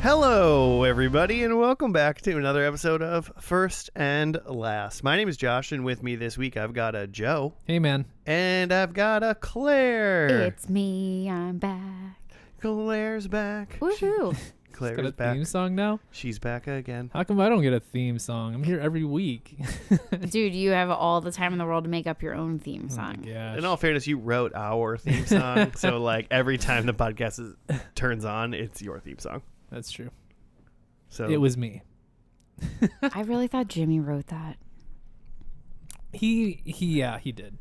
Hello, everybody, and welcome back to another episode of First and Last. My name is Josh, and with me this week I've got a Joe. Hey, man. And I've got a Claire. It's me, I'm back. Claire's back. Woohoo. Claire's Got a back. theme song now? She's back again. How come I don't get a theme song? I'm here every week. Dude, you have all the time in the world to make up your own theme song. Yeah. In all fairness, you wrote our theme song, so like every time the podcast turns on, it's your theme song. That's true. So It was me. I really thought Jimmy wrote that. He did.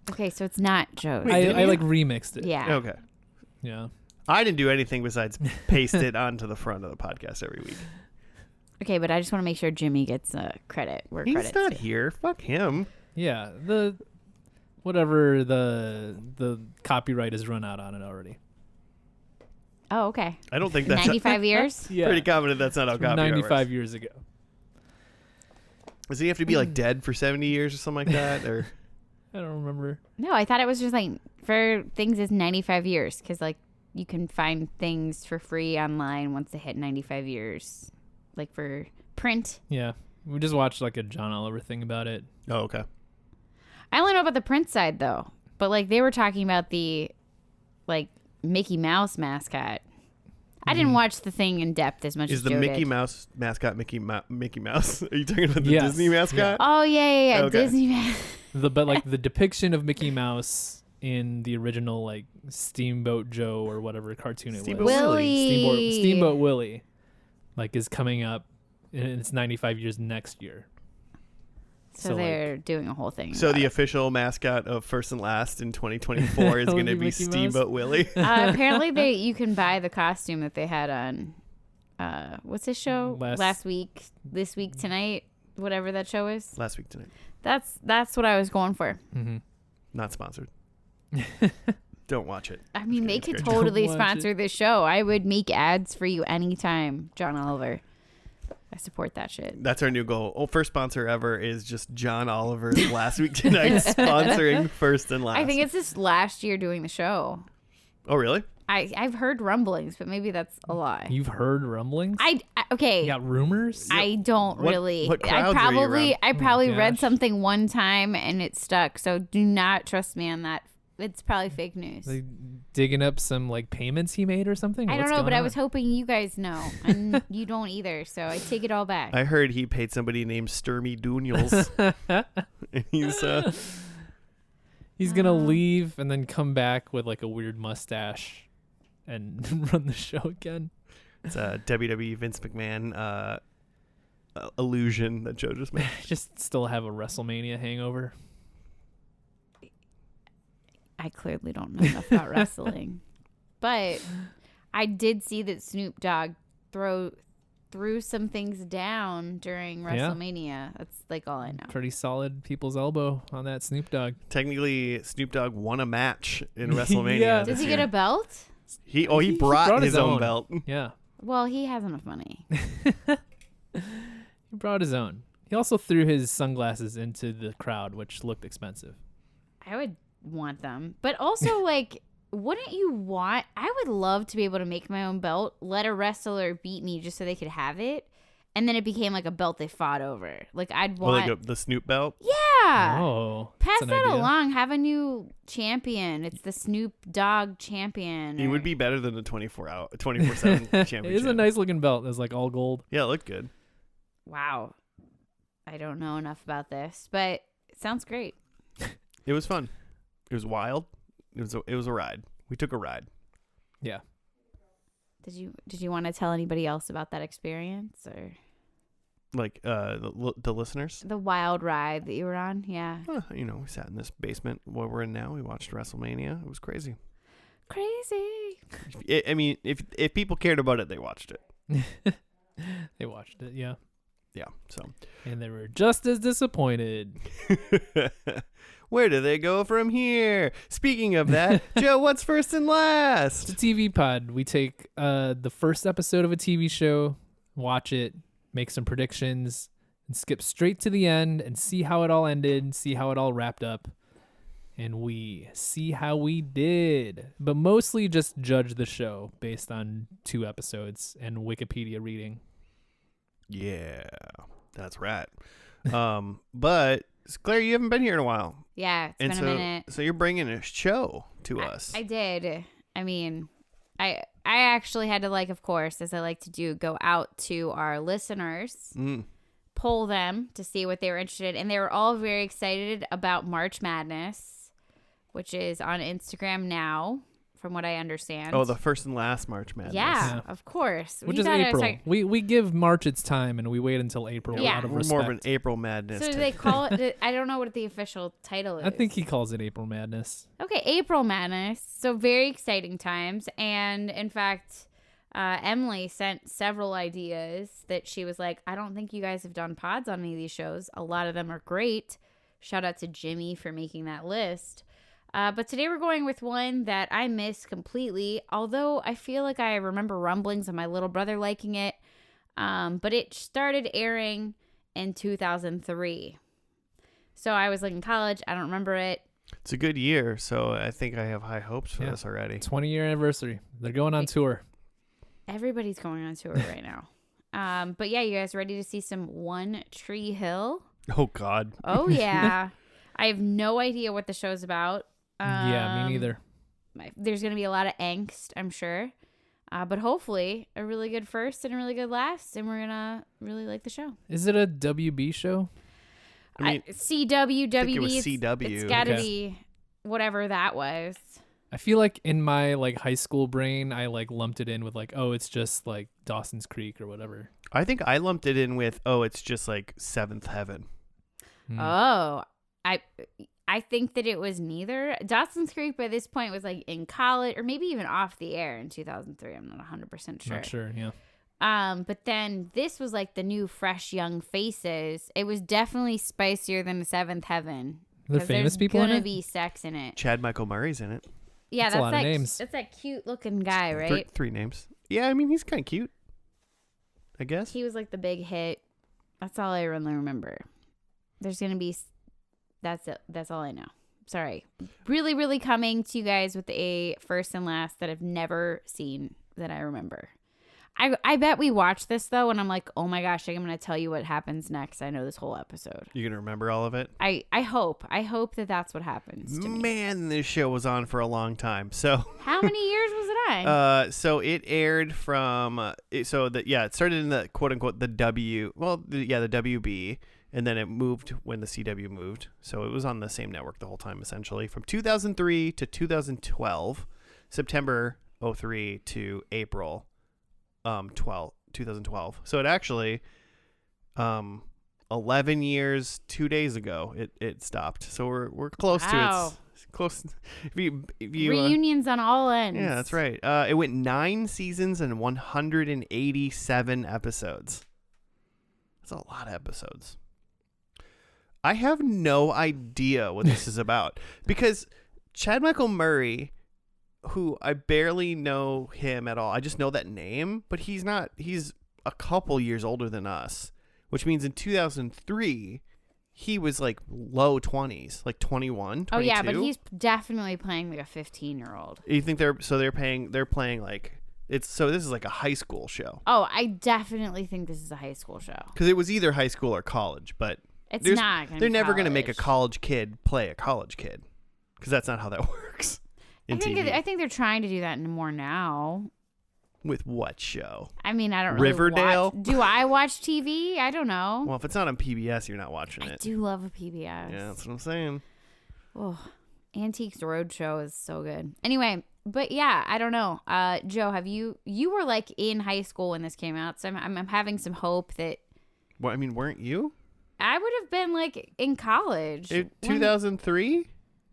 Okay, so it's not Joe's. Wait, did I you? like remixed it. Yeah. okay. Yeah. I didn't do anything besides paste it onto the front of the podcast every week. Okay, but I just want to make sure Jimmy gets credit where He's credit's not due. here. Fuck him. Yeah. The copyright is run out on it already. Oh, okay. I don't think that's 95 years? Yeah. pretty confident that's not how From copyright 95 works. years ago. Does he have to be like dead for 70 years or something like that? Or I don't remember. No, I thought it was just like for things is 95 years because like you can find things for free online once they hit 95 years. Like for print. Yeah. We just watched like a John Oliver thing about it. oh, okay. I only know about the print side though. But like they were talking about the like Mickey Mouse mascot. I didn't watch the thing in depth as much Is as the Joe Mickey did. Mouse mascot Mickey Mouse? Are you talking about the Yes. Disney mascot? Oh yeah. Okay. Disney. But like the depiction of Mickey Mouse in the original like Steamboat Joe or whatever cartoon it Steamboat was. Willie. Steamboat Willie, like is coming up, and it's 95 years next year. So they're doing a whole thing. So about the it. official mascot of First and Last in 2024 is going to be Mickey Mouse? Steamboat Willie. Apparently you can buy the costume that they had on what's this show? Last week, this week, tonight, whatever that show is. Last week tonight. That's what I was going for. Mm-hmm. Not sponsored. Don't watch it. I mean, they It's could great. totally Don't watch sponsor this show. I would make ads for you anytime, John Oliver. I support that shit. That's our new goal. Oh, first sponsor ever is just John Oliver's Last Week Tonight sponsoring First and Last. I think it's just last year doing the show. Oh, really? I've heard rumblings, but maybe that's a lie. You've heard rumblings? Okay. You got rumors? I don't What- really. what crowds are you around? I probably read gosh. something one time and it stuck. So do not trust me on that. It's probably fake news. Like digging up some like payments he made or something? I don't What's know, going but I on? was hoping you guys know, and you don't either. So I take it all back. I heard he paid somebody named Sturmy Duniels. And He's gonna leave and then come back with like a weird mustache and run the show again. it's a WWE Vince McMahon illusion that Joe just made. Just still have a WrestleMania hangover. I clearly don't know enough about wrestling, but I did see that Snoop Dogg threw some things down during Yeah. WrestleMania. That's like all I know. Pretty solid people's elbow on that Snoop Dogg. Technically, Snoop Dogg won a match in WrestleMania. Yeah. this Does he year. get a belt? He He brought his own belt. Yeah. Well, he has enough money. He brought his own. He also threw his sunglasses into the crowd, which looked expensive. I would want them. But also, like, wouldn't you want... I would love to be able to make my own belt, let a wrestler beat me just so they could have it, and then it became like a belt they fought over. Like, I'd Well, want... like the Snoop belt. yeah! Oh. Pass that's an that idea. along. Have a new champion. It's the Snoop Dogg champion. He or- would be better than the 24/7 championship. It is a nice looking belt. It's like all gold. Yeah, it looked good. Wow. I don't know enough about this, but it sounds great. It was fun. It was wild. It was a ride. We took a ride. Yeah. Did you want to tell anybody else about that experience or Like the listeners. the wild ride that you were on? Yeah. We sat in this basement where we're in now. We watched WrestleMania. It was crazy. Crazy. I mean, if people cared about it, they watched it. They watched it, yeah. Yeah. So And they were just as disappointed. where do they go from here? Speaking of that, Joe, what's first and It's last? a TV pod. We take the first episode of a TV show, watch it, make some predictions, and skip straight to the end and see how it all ended, see how it all wrapped up. and we see how we did, but mostly just judge the show based on 2 episodes and Wikipedia reading. Yeah, that's right. But Claire, you haven't been here in a while. Yeah, it's And been so, a minute. so you're bringing a show to us. I did. I mean, I actually had to, like, of course, as I like to do, go out to our listeners, poll them to see what they were interested in. And they were all very excited about March Madness, which is on Instagram now, from what I understand. Oh, the first and last March Madness. Yeah, Yeah. of course. Which You is thought I was April. like- We give March its time, and we wait until April Yeah. out of We're respect. more of an April Madness. So do they call it? I don't know what the official title is. I think he calls it April Madness. Okay, April Madness. So very exciting times. And in fact, Emily sent several ideas that she was like, I don't think you guys have done pods on any of these shows. A lot of them are great. Shout out to Jimmy for making that list. But today we're going with one that I missed completely, although I feel like I remember rumblings of my little brother liking it. But it started airing in 2003. So I was like in college. I don't remember it. It's a good year, so I think I have high hopes for Yeah. this already. 20-year anniversary. They're going on tour. Everybody's going on tour right now. But yeah, you guys ready to see some One Tree Hill? Oh, God. Oh, yeah. I have no idea what the show's about. Yeah, me neither. There's going to be a lot of angst, I'm sure. But hopefully a really good first and a really good last, and we're going to really like the show. Is it a WB show? I mean, CW, think it was WB, CW. it's got to Okay. be whatever that was. I feel like in my like high school brain, I like lumped it in with like, oh, it's just like Dawson's Creek or whatever. I think I lumped it in with, it's just like Seventh Heaven. Oh, I think that it was neither. Dawson's Creek by this point was like in college or maybe even off the air in 2003. I'm not 100% sure. Not sure. Yeah. But then this was like the new fresh young faces. It was definitely spicier than the Seventh Heaven. Are there 'cause famous there's people in gonna it? be sex in it. Chad Michael Murray's in it. Yeah, That's a lot of names. That's that cute looking guy, Three, right? three names. Yeah, I mean, he's kind of cute, I guess. He was like the big hit. That's all I really remember. There's gonna be. That's it. That's all I know. Sorry. Really, really coming to you guys with a first and last that I've never seen that I remember. I bet we watched this though, and I'm like, oh my gosh, I'm gonna tell you what happens next. I know this whole episode. You gonna remember all of it? I hope that that's what happens to me. Man, this show was on for a long time. So, How many years was it on? so it aired from. It started in the quote unquote the W. Well, the WB, and then it moved when the CW moved. So it was on the same network the whole time, essentially, from 2003 to 2012, September 03 to April 2012. So it actually 11 years 2 days ago it stopped. So we're close Wow. to it. Close. If you Reunions on all ends. yeah, that's right. It went 9 seasons and 187 episodes. That's a lot of episodes. I have no idea what this is about because Chad Michael Murray, who I barely know him at all. I just know that name, but he's a couple years older than us, which means in 2003, he was like low 20s, like 21, 22. Oh yeah, but he's definitely playing like a 15-year-old. You think they're playing like this is like a high school show. Oh, I definitely think this is a high school show. Because it was either high school or college, but It's there's- not. Gonna they're be never going to make a college. college kid play a college kid, because that's not how that works in TV. I think they're trying to do that more now. With what show? I mean, I don't really Riverdale? Do I watch TV? I don't know. Well, if it's not on PBS, you're not watching I it. do love a PBS. Yeah, that's what I'm saying. Oh, Antiques Roadshow is so good. Anyway, but yeah, I don't know. Joe, you were like in high school when this came out, so I'm having some hope that Well, I mean, weren't you? I would have been like in college. 2003?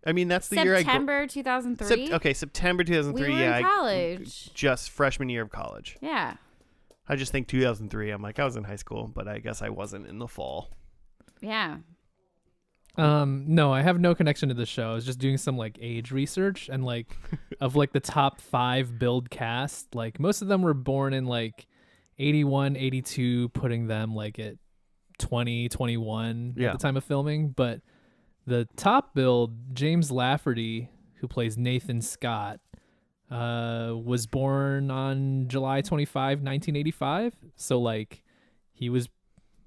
I mean, that's the year I September 2003. Okay, September 2003. We were yeah, in college. just freshman year of college. Yeah. I just think 2003. I'm like, I was in high school, but I guess I wasn't in the fall. Yeah. No, I have no connection to the show. I was just doing some like age research and like of like the top 5 build cast. Like most of them were born in like 81, 82, putting them like at 20, 21 Yeah. at the time of filming. But The top build, James Lafferty, who plays Nathan Scott, was born on July 25, 1985. So like he was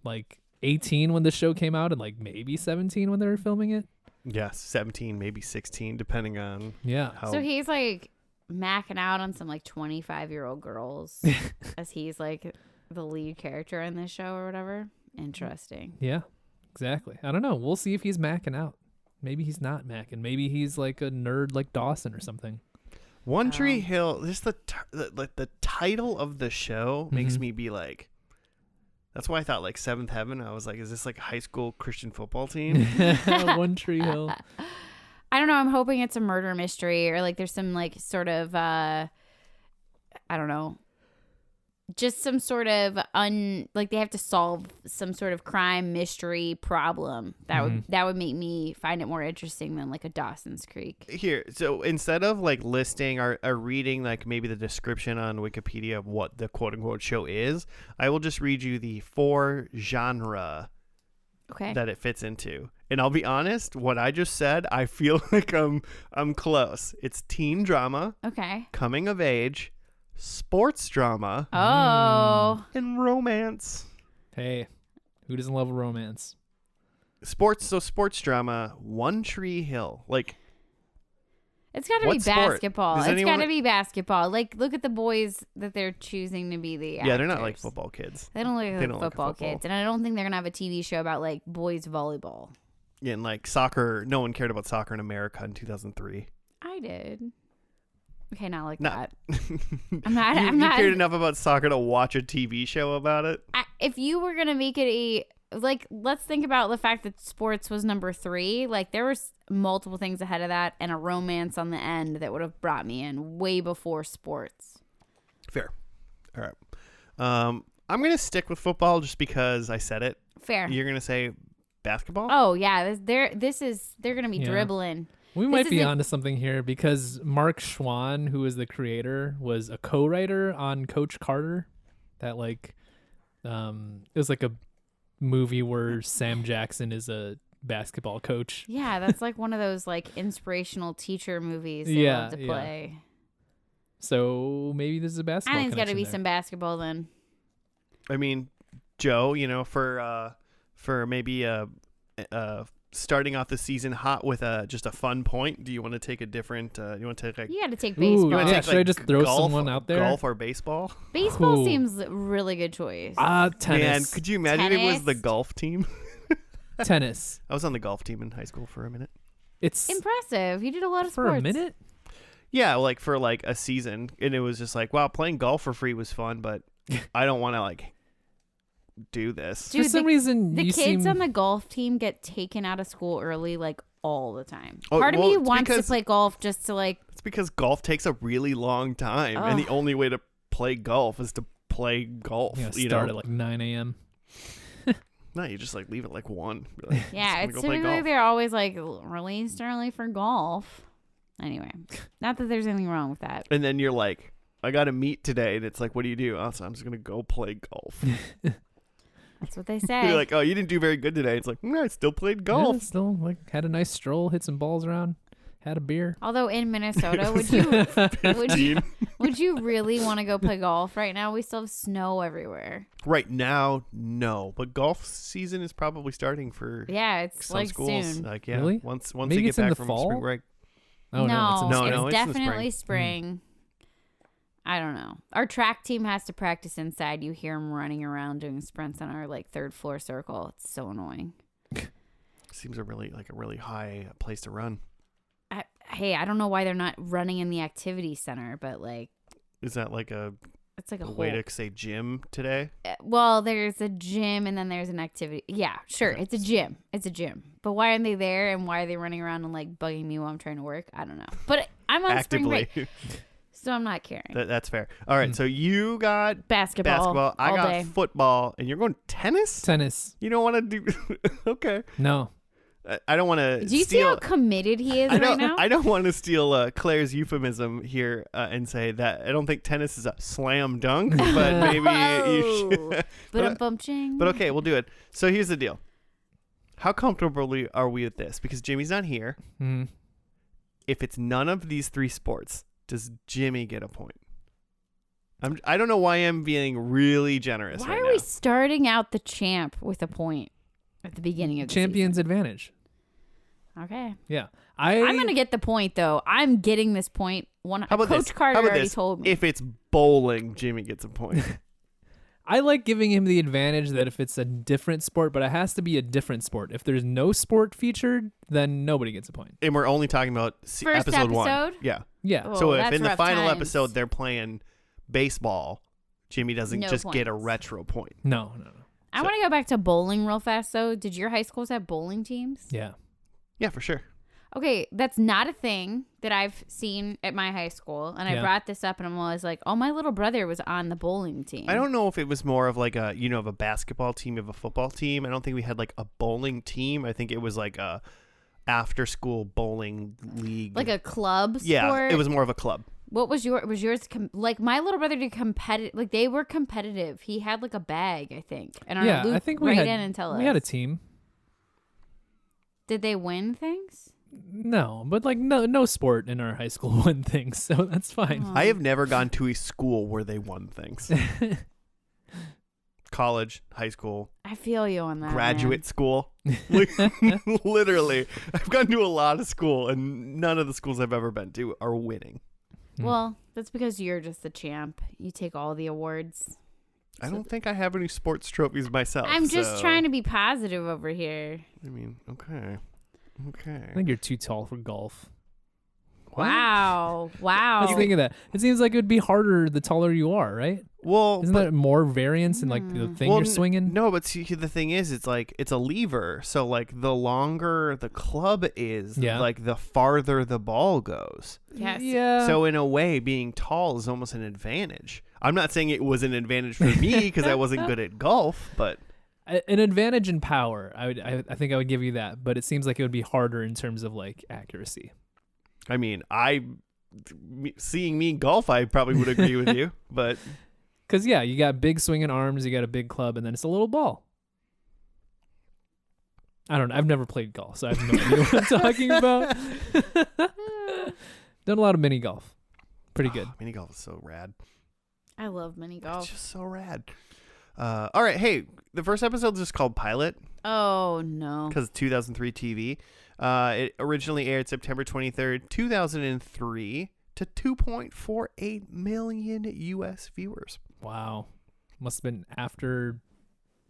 like 18 when the show came out and like maybe 17 when they were filming it. Yeah, 17, maybe 16, depending on Yeah. how. So he's like macking out on some like 25-year-old girls as he's like the lead character in this show or whatever. Interesting. Yeah, exactly. I don't know. We'll see if he's macking out. Maybe he's not macking. Maybe he's like a nerd like Dawson or something. One Tree Hill, just the title of the show makes me be like, that's why I thought like Seventh Heaven. I was like, is this like a high school Christian football team? One Tree Hill. I don't know. I'm hoping it's a murder mystery or like there's some like sort of I don't know, just some sort of like they have to solve some sort of crime mystery problem. That would make me find it more interesting than like a Dawson's Creek. Here, so instead of like listing or reading like maybe the description on Wikipedia of what the quote unquote show is, I will just read you the 4 genre Okay. that it fits into. And I'll be honest, what I just said, I feel like I'm close. It's teen drama, Okay. coming of age, sports drama, Oh. and romance. Hey, who doesn't love a romance? Sports drama, One Tree Hill. Like, It's got to be What sport? basketball. Does It's anyone- got to be basketball. Like, look at the boys that they're choosing to be the yeah, they're not like actors. football kids. They don't look They like don't like football football. kids. And I don't think they're going to have a TV show about, like, boys volleyball. Yeah, and like soccer, no one cared about soccer in America in 2003. I did. Okay, not like No. that. I'm not. you, I'm you not. cared enough about soccer to watch a TV show about it? If you were gonna make it like, let's think about the fact that sports was number 3. Like, there was multiple things ahead of that, and a romance on the end that would have brought me in way before sports. Fair. All right. I'm gonna stick with football just because I said it. Fair. You're gonna say basketball? Oh yeah, they're gonna be Yeah. dribbling. We might be isn't- onto something here because Mark Schwann, who is the creator, was a co-writer on Coach Carter. That like, it was like a movie where Sam Jackson is a basketball coach. Yeah, that's like one of those like inspirational teacher movies they Yeah, love to yeah. play. So maybe this is a I basketball. think it's got to be connection some basketball then. I mean, Joe, you know, for maybe starting off the season hot with just a fun point. Do you want to take a different? You want to take like You got to take there. Ooh, baseball. you wanna yeah, take, should I just throw someone out there? Golf or baseball? Baseball Ooh. seems a really good choice. Tennis. Man, could you imagine it was the Tennis? golf team? Tennis. I was on the golf team in high school for a minute. It's Impressive. You did a lot of for sports. a minute. Yeah, like for like a season, and it was just like, wow, playing golf for free was fun, but I don't want to like do this. Dude, For some reason, The you kids seem on the golf team get taken out of school early, like all the time. Oh, Part of well, me it's wants to because- play golf just to like. It's because golf takes a really long time, and the Ugh. only way to play golf is to play golf. you know, You start know, at like 9 a.m. no, you just like leave it like 1. Be like, Yeah, "Just it's gonna go play typically golf." they're always like released early for golf. Anyway, not that there's anything wrong with that. And then you're like, I got to meet today, and it's like, what do you do? Oh, so I'm just gonna go play golf. That's what they say. You're like, oh, you didn't do very good today. It's like, I still played Yeah, golf. still like had a nice stroll, hit some balls around, had a beer. Although in Minnesota, would you really want to go play golf right now? We still have snow everywhere. Right now, no, but golf season is probably starting for Yeah, it's some like schools. soon. Like, yeah, Really? once Maybe they get it's in back the from fall? spring break. Oh no, it's in the No, spring. no, it's it's in the definitely spring. spring. I don't know. Our track team has to practice inside. You hear them running around doing sprints on our like 3rd floor circle. It's so annoying. Seems a really high place to run. I don't know why they're not running in the activity center, but like Is that like a it's like a way whole. to say gym today? Well, there's a gym and then there's an activity. Yeah, sure. Okay. It's a gym. It's a gym. But why aren't they there and why are they running around and like bugging me while I'm trying to work? I don't know. But I'm on spring Actively. break, so I'm not caring. That's fair. All right, so you got Basketball. I all got day. football, and you're going tennis? Tennis. You don't want to do Okay. No. I don't want to Do you see how committed he is right now? I don't want to steal Claire's euphemism here and say that I don't think tennis is a slam dunk, but maybe you should. But I'm bumping. But okay, we'll do it. So here's the deal. How comfortable are we with this? Because Jimmy's not here. Mm. If it's none of these three sports, does Jimmy get a point? I don't know why I'm being really generous Why right are now. we starting out the champ with a point at the beginning of the Champion's advantage. season? Okay. Yeah. I'm going to get the point, though. I'm getting this point. How about Coach this? Carter How about already this? told me. If it's bowling, Jimmy gets a point. I like giving him the advantage that if it's a different sport, but it has to be a different sport. If there's no sport featured, then nobody gets a point. And we're only talking about First episode 1. episode? Yeah. Yeah. Oh, So if that's in the rough final times. episode they're playing baseball, Jimmy doesn't No just get a points. retro point. No. I want to go back to bowling real fast, though. Did your high schools have bowling teams? Yeah. Yeah, for sure. Okay, that's not a thing that I've seen at my high school. And I Yeah. brought this up, and I'm always like, oh, my little brother was on the bowling team. I don't know if it was more of like a, of a basketball team, of a football team. I don't think we had like a bowling team. I think it was like a after school bowling league. Like a club sport? Yeah, it was more of a club. What was yours? Like, my little brother did competitive. Like, they were competitive. He had like a bag, I think. And I don't Yeah. know, Luke, I think we write had in and tell us. we had a team. Did they win things? No, but like no sport in our high school won things, so that's fine. Oh. I have never gone to a school where they won things. College, high school, I feel you on that. graduate school. Literally. I've gone to a lot of school and none of the schools I've ever been to are winning. Man. Well, that's because you're just the champ. You take all the awards. I don't think I have any sports trophies myself. I'm just trying to be positive over here. I mean, okay. I think you're too tall for golf. What? Wow. Wow. Let's think of that. It seems like it would be harder the taller you are, right? Well, Isn't that more variance in like the thing you're swinging? No, but see, the thing is, it's like it's a lever. So like the longer the club is, Yeah. like the farther the ball goes. Yes. Yeah. So in a way, being tall is almost an advantage. I'm not saying it was an advantage for me because I wasn't good at golf, but An advantage in power. I think I would give you that, but it seems like it would be harder in terms of like accuracy. I mean, seeing me golf, I probably would agree with you, but Because yeah, you got big swinging arms, you got a big club, and then it's a little ball. I don't know. I've never played golf, so I have no idea what I'm talking about. Done a lot of mini golf. Pretty good. mini golf is so rad. I love mini It's golf. just so rad. All right, hey, the first episode is just called Pilot Oh, no. because 2003 TV. It originally aired September 23rd, 2003 to 2.48 million U.S. viewers. Wow. Must have been after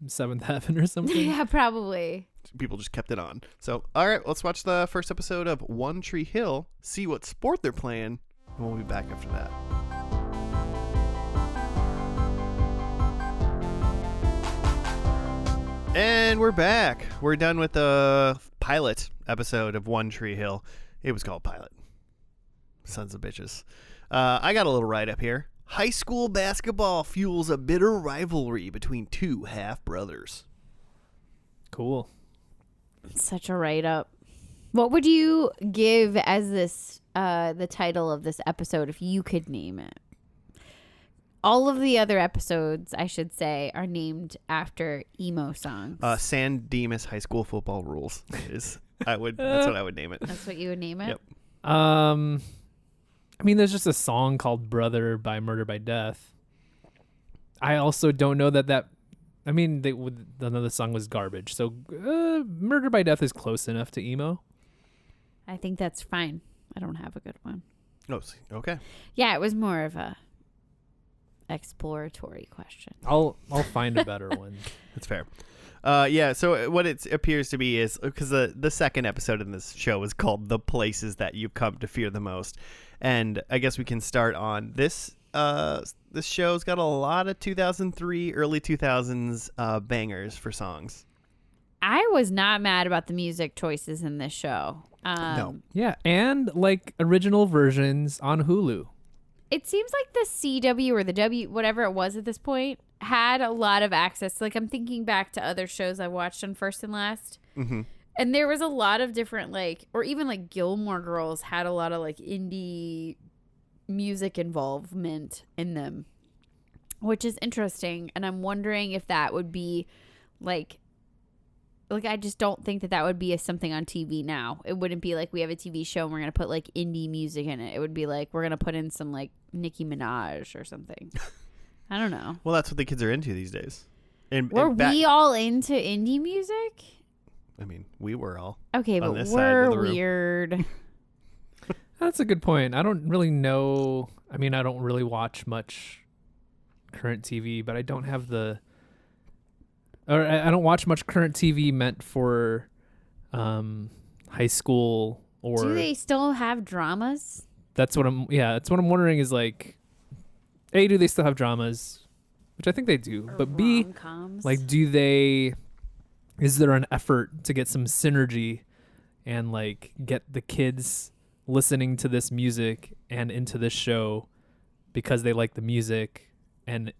Seventh Heaven or something. Yeah, probably. People just kept it on. So, all right, let's watch the first episode of One Tree Hill, see what sport they're playing, and we'll be back after that. And we're back. We're done with the pilot episode of One Tree Hill. It was called Pilot. Sons of bitches. I got a little write-up here. High school basketball fuels a bitter rivalry between two half-brothers. Cool. Such a write-up. What would you give as this the title of this episode if you could name it? All of the other episodes, I should say, are named after emo songs. San Dimas High School Football Rules is that's what I would name it. That's what you would name it? Yep. I mean, there's just a song called "Brother" by Murder by Death. I also don't know that. I mean, another song was garbage. So, "Murder by Death" is close enough to emo. I think that's fine. I don't have a good one. Oh, okay. Yeah, it was more of a exploratory question. I'll find a better one. That's fair. Yeah, so what it appears to be is, because the second episode in this show is called The Places That You've Come to Fear the Most. And I guess we can start on this. This show's got a lot of 2003, early 2000s bangers for songs. I was not mad about the music choices in this show. No. Yeah, and like original versions on Hulu. It seems like the CW or the W, whatever it was at this point, had a lot of access. Like, I'm thinking back to other shows I watched on First and Last. Mm-hmm. And there was a lot of different, like, or even like Gilmore Girls had a lot of like indie music involvement in them, which is interesting. And I'm wondering if that would be like like I just don't think that would be something on TV now. It wouldn't be like we have a TV show and we're gonna put like indie music in it. It would be like we're gonna put in some like Nicki Minaj or something. I don't know. Well, that's what the kids are into these days. Were we all into indie music? I mean, we were all. Okay, on but this side of we're the room. weird. That's a good point. I don't really know. I mean, I don't really watch much current TV, but I don't have I don't watch much current TV meant for high school or. Do they still have dramas? That's what I'm wondering is like, A, do they still have dramas? Which I think they do. Or But B, rom-coms? like, is there an effort to get some synergy and like get the kids listening to this music and into this show because they like the music and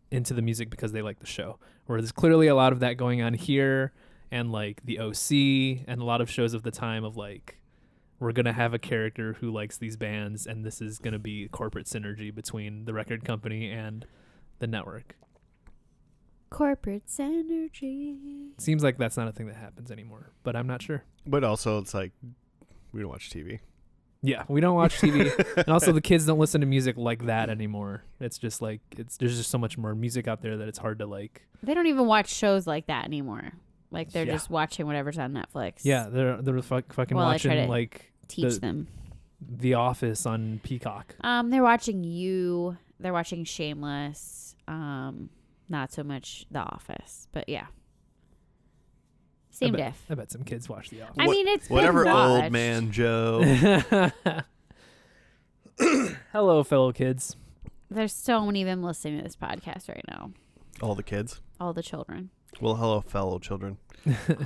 into the music because they like the show? Where there's clearly a lot of that going on here, and like the OC and a lot of shows of the time of like, we're going to have a character who likes these bands and this is going to be corporate synergy between the record company and the network. Corporate synergy. Seems like that's not a thing that happens anymore, but I'm not sure. But also, it's like we don't watch TV. Yeah, we don't watch TV, and also the kids don't listen to music like that anymore. It's just like there's just so much more music out there that it's hard to like. They don't even watch shows like that anymore. Like they're Yeah. just watching whatever's on Netflix. Yeah, they're fucking Well, I try watching to like teach them. The Office on Peacock. They're watching You. They're watching Shameless. Not so much The Office, but yeah. Same diff. I bet some kids watch The Office. I mean, it's been Whatever, watched. old man Joe. Hello, fellow kids. There's so many of them listening to this podcast right now. All the kids. All the children. Well, hello, fellow children.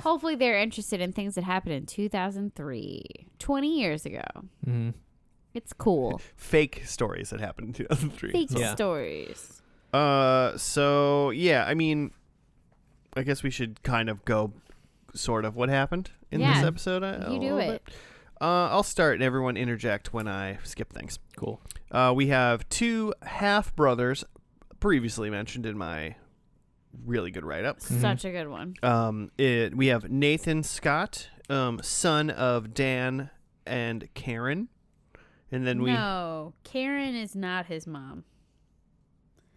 Hopefully they're interested in things that happened in 2003, 20 years ago. Mm-hmm. It's cool. Fake stories that happened in 2003. Fake Yeah. stories. So yeah, I mean, I guess we should kind of go sort of what happened in this Yeah. episode. You do it. I'll start and everyone interject when I skip things. Cool. We have two half brothers previously mentioned in my really good write-up. Such a good one. We have Nathan Scott, son of Dan and Karen. And then No, Karen is not his mom.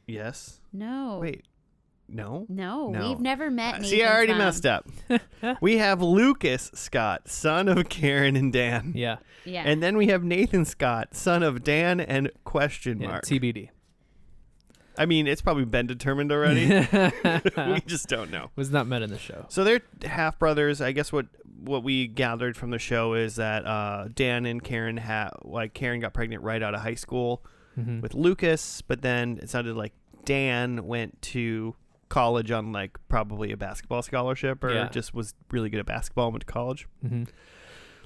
Yes. No. Wait. No? No, No. we've never met Nathan's See, I already mom. messed up. We have Lucas Scott, son of Karen and Dan. Yeah. Yeah. And then we have Nathan Scott, son of Dan and question Yeah. mark. TBD. I mean, it's probably been determined already. We just don't know. Was not met in the show. So they're half brothers. I guess what we gathered from the show is that Dan and Karen Karen got pregnant right out of high school Mm-hmm. with Lucas, but then it sounded like Dan went to college on like probably a basketball scholarship or Yeah. just was really good at basketball and went to college. Mm-hmm.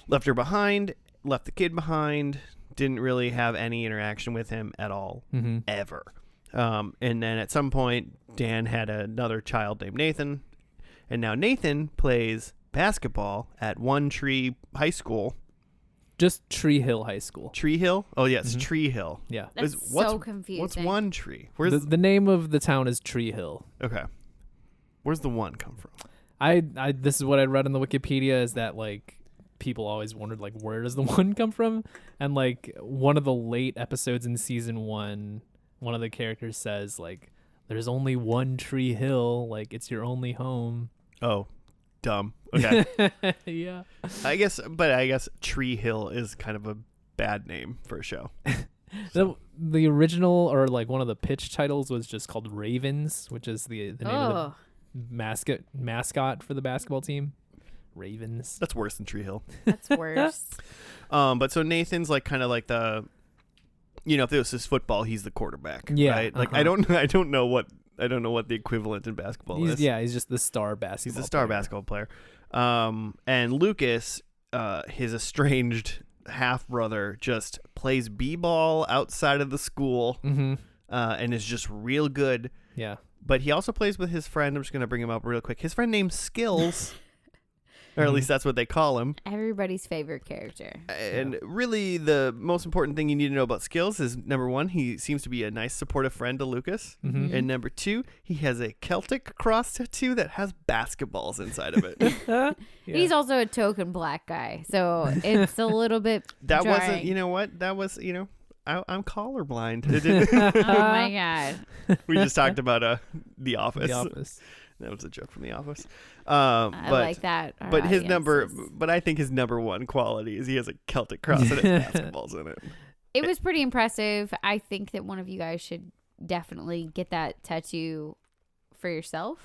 Left her behind, left the kid behind, didn't really have any interaction with him at all, Mm-hmm. ever. And then at some point, Dan had another child named Nathan, and now Nathan plays basketball at One Tree High School. Just Tree Hill High School. Tree Hill? Oh, yes, Mhm. Tree Hill. Yeah. That's What's- so confusing. What's One Tree? Where's The name of the town is Tree Hill. okay? Where's the one come from? I this is what I read on the Wikipedia is that like people always wondered like where does the one come from? And like one of the late episodes in season 1, one of the characters says like there's only one Tree Hill, like it's your only home. Oh, dumb. Okay, Yeah. I guess Tree Hill is kind of a bad name for a show. The original or like one of the pitch titles was just called Ravens, which is the name of the mascot for the basketball team. Ravens. That's worse than Tree Hill. That's worse. But so Nathan's like kind of like the, if this is football, he's the quarterback. Yeah, Right? Like uh-huh. I don't know what the equivalent in basketball is. He's just the star basketball. He's a star player. basketball player. And Lucas, his estranged half brother, just plays b-ball outside of the school, Mm-hmm. and is just real good. Yeah. But he also plays with his friend. I'm just gonna bring him up real quick. His friend named Skills. or at least that's what they call him. Everybody's favorite character. And really, the most important thing you need to know about Skills is, number one, he seems to be a nice, supportive friend to Lucas. Mhm. And number two, he has a Celtic cross tattoo that has basketballs inside of it. Yeah. He's also a token black guy, so it's a little bit. That wasn't, jarring. you know what? That was, I'm colorblind. Oh my god! We just talked about The Office. The Office. That was a joke from The Office. I But like that. Our but his number, audiences. but I think his number one quality is he has a Celtic cross and has basketballs in it. It was pretty impressive. I think that one of you guys should definitely get that tattoo for yourself.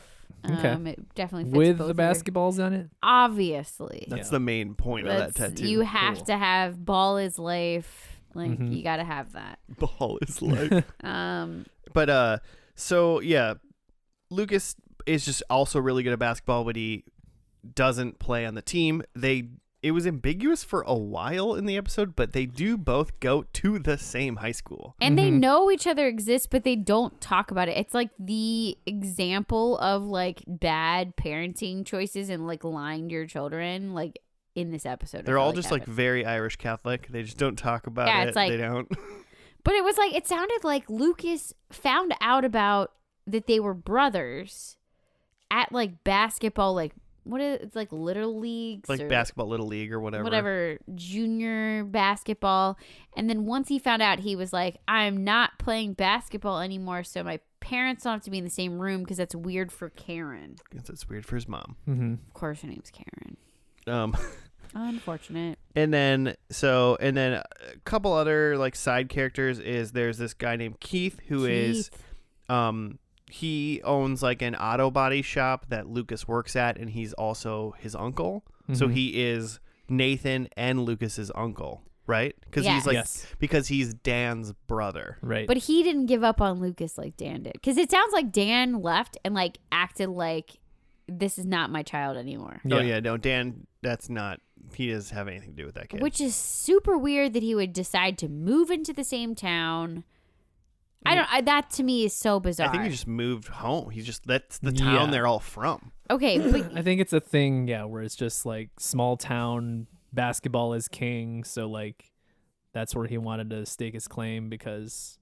Okay. It definitely fits With both the of your- basketballs on it. Obviously, That's Yeah. the main point of that That's- tattoo. you have Cool. to have ball is life. Like Mhm. you got to have that. Ball is life. Um, But so yeah, Lucas is just also really good at basketball, but he doesn't play on the team. It was ambiguous for a while in the episode, but they do both go to the same high school. and they Mhm. know each other exists, but they don't talk about it. It's like the example of like bad parenting choices and like lying to your children. Like in this episode, I They're felt all just like happened. very Irish Catholic. They just don't talk about Yeah, it. it's like- They don't. But it was like it sounded like Lucas found out about that they were brothers at like basketball, like what is it's like little leagues, Like or basketball little league or whatever. junior basketball. And then once he found out, he was like, "I'm not playing basketball anymore, so my parents don't have to be in the same room because that's weird for Karen." Guess it's weird for his mom. Mm-hmm. Of course, her name's Karen. Um, Unfortunate. and then a couple other like side characters is there's this guy named Keith who is Keith. he owns like an auto body shop that Lucas works at, and he's also his uncle. So Mhm. he is Nathan and Lucas's uncle, right? Because Yes. he's like Yes. because he's Dan's brother. Right. But he didn't give up on Lucas like Dan did. Because it sounds like Dan left and like acted like this is not my child anymore. Oh yeah, no, Dan. That's not. He doesn't have anything to do with that kid. Which is super weird that he would decide to move into the same town. That to me is so bizarre. I think he just moved home. That's the town Yeah. they're all from. Okay, but I think it's a thing, yeah, where it's just like small town basketball is king. So like that's where he wanted to stake his claim because,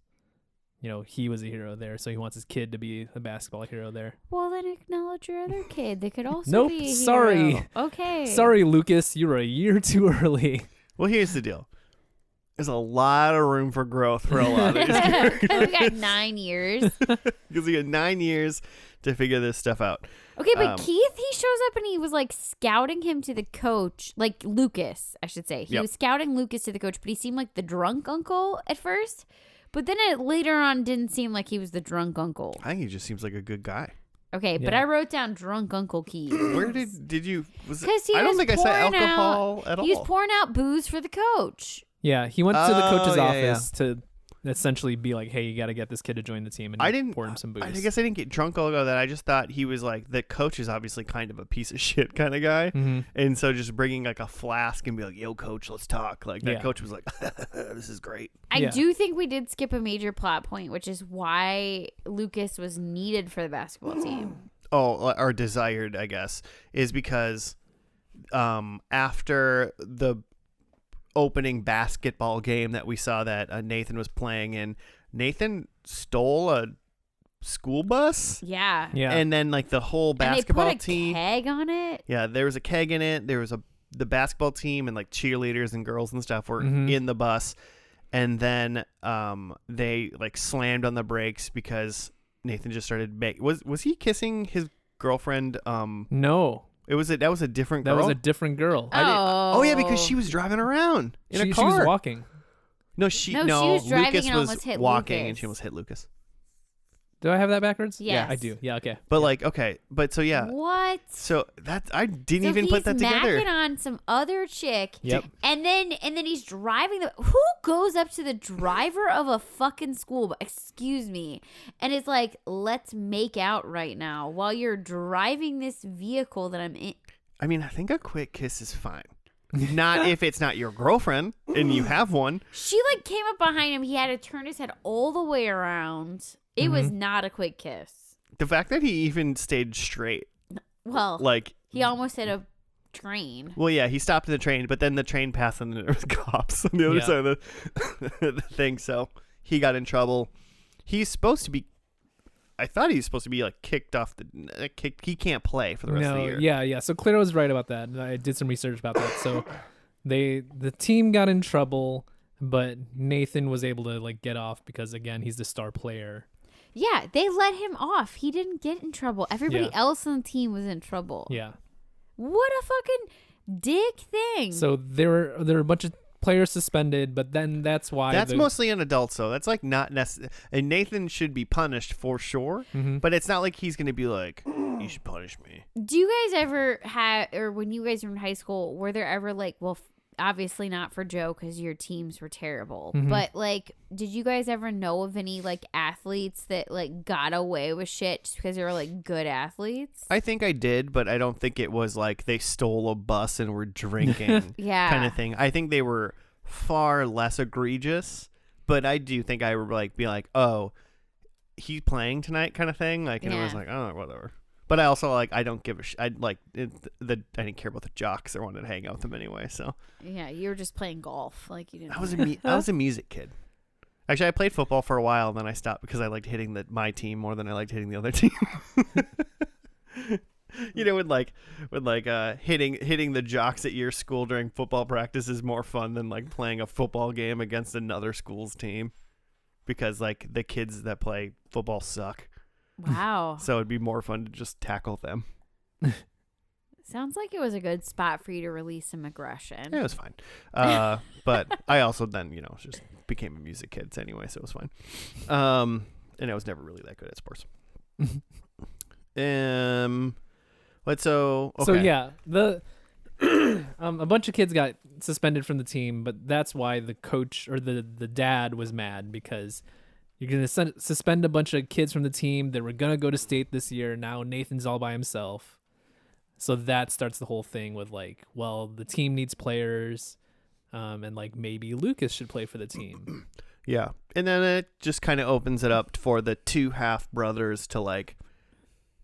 he was a hero there. So he wants his kid to be a basketball hero there. well, then acknowledge your other kid. They could also Nope, be a hero. sorry. Okay. Sorry, Lucas, you were a year too early. Well, here's the deal. There's a lot of room for growth for a lot of these characters. We got 9 years. Because he had 9 years to figure this stuff out. Okay, but Um, Keith, he shows up and he was like scouting him to the coach, like Lucas, I should say. He Yep. was scouting Lucas to the coach, but he seemed like the drunk uncle at first. But then it later on didn't seem like he was the drunk uncle. I think he just seems like a good guy. Okay, but Yeah. I wrote down drunk Uncle Keith. Where did you? Was it, 'Cause he I don't was think I said pouring alcohol at all. He was pouring out booze for the coach. Yeah, he went to the Oh, coach's yeah, office to essentially be like, hey, you got to get this kid to join the team. And I didn't pour him some booze. I guess I didn't get drunk all that. I just thought he was like the coach is obviously kind of a piece of shit kind of guy, Mm-hmm. and so just bringing like a flask and be like, "Yo, coach, let's talk." Like that Yeah. coach was like, "This is great." I Yeah. do think we did skip a major plot point, which is why Lucas was needed for the basketball team. Oh, or desired, I guess, is because after the opening basketball game that we saw that Nathan was playing in, Nathan stole a school bus, Yeah. Yeah. and then like the whole basketball and they put a team. keg on it. Yeah, there was a keg in it. There was the basketball team and like cheerleaders and girls and stuff were Mhm. in the bus, and then they like slammed on the brakes because Nathan just started was he kissing his girlfriend? no, That was a different that girl. was a different girl. Oh yeah, because she was driving around in a She car. was walking. No, she No, she was driving Lucas and was almost hit walking Lucas. and she almost hit Lucas. Do I have that backwards? Yes. I do. Yeah, okay. But like, okay, but so yeah, What? so that I didn't So even put that he's together. macking on some other chick. Yep. And then he's driving who goes up to the driver of a fucking school bus, excuse me, and is like, "Let's make out right now while you're driving this vehicle that I'm in." I mean, I think a quick kiss is fine. Not if it's not your girlfriend and you have one. She like came up behind him. He had to turn his head all the way around. It was Mm-hmm. not a quick kiss. The fact that he even stayed straight, Well, like he almost hit a train. Well, yeah, he stopped the train, but then the train passed and there was cops on the other Yeah. side of the thing. So he got in trouble. He's supposed to be. I thought he was supposed to be like kicked off the. He can't play for the rest of the year. Yeah. So Clara was right about that. I did some research about that. So the team got in trouble, but Nathan was able to like get off because again he's the star player. Yeah, they let him off. He didn't get in trouble. Everybody Yeah. else on the team was in trouble. Yeah. What a fucking dick thing. So there were a bunch of players suspended, but then that's why That's mostly an adult, though. That's like not necessary. And Nathan should be punished for sure, Mhm. but it's not like he's going to be like, you should punish me. Do you guys ever have, or when you guys were in high school, were there ever like, well, obviously not for Joe because your teams were terrible, Mhm. but like, did you guys ever know of any like athletes that like got away with shit just because they were like good athletes? I think I did, but I don't think it was like they stole a bus and were drinking Yeah. kind of thing. I think they were far less egregious, but I do think I would like be like, oh, he's playing tonight kind of thing. Like, and it was Yeah. like, oh, whatever. But I also like I don't give a shit. I like I didn't care about the jocks. I wanted to hang out with them anyway. So Yeah, you were just playing golf. Like you didn't. I was a music kid. Actually, I played football for a while, and then I stopped because I liked hitting my team more than I liked hitting the other team. You know, hitting the jocks at your school during football practice is more fun than like playing a football game against another school's team, because like the kids that play football suck. Wow. So it'd be more fun to just tackle them. Sounds like it was a good spot for you to release some aggression. Yeah, it was fine. But I also then, just became a music kid anyway, so it was fine. And I was never really that good at sports. So yeah, the a bunch of kids got suspended from the team, but that's why the coach or the dad was mad because you're going to suspend a bunch of kids from the team that were going to go to state this year. Now Nathan's all by himself. So that starts the whole thing with like, well, the team needs players, and like maybe Lucas should play for the team. Yeah. And then it just kind of opens it up for the two half brothers to like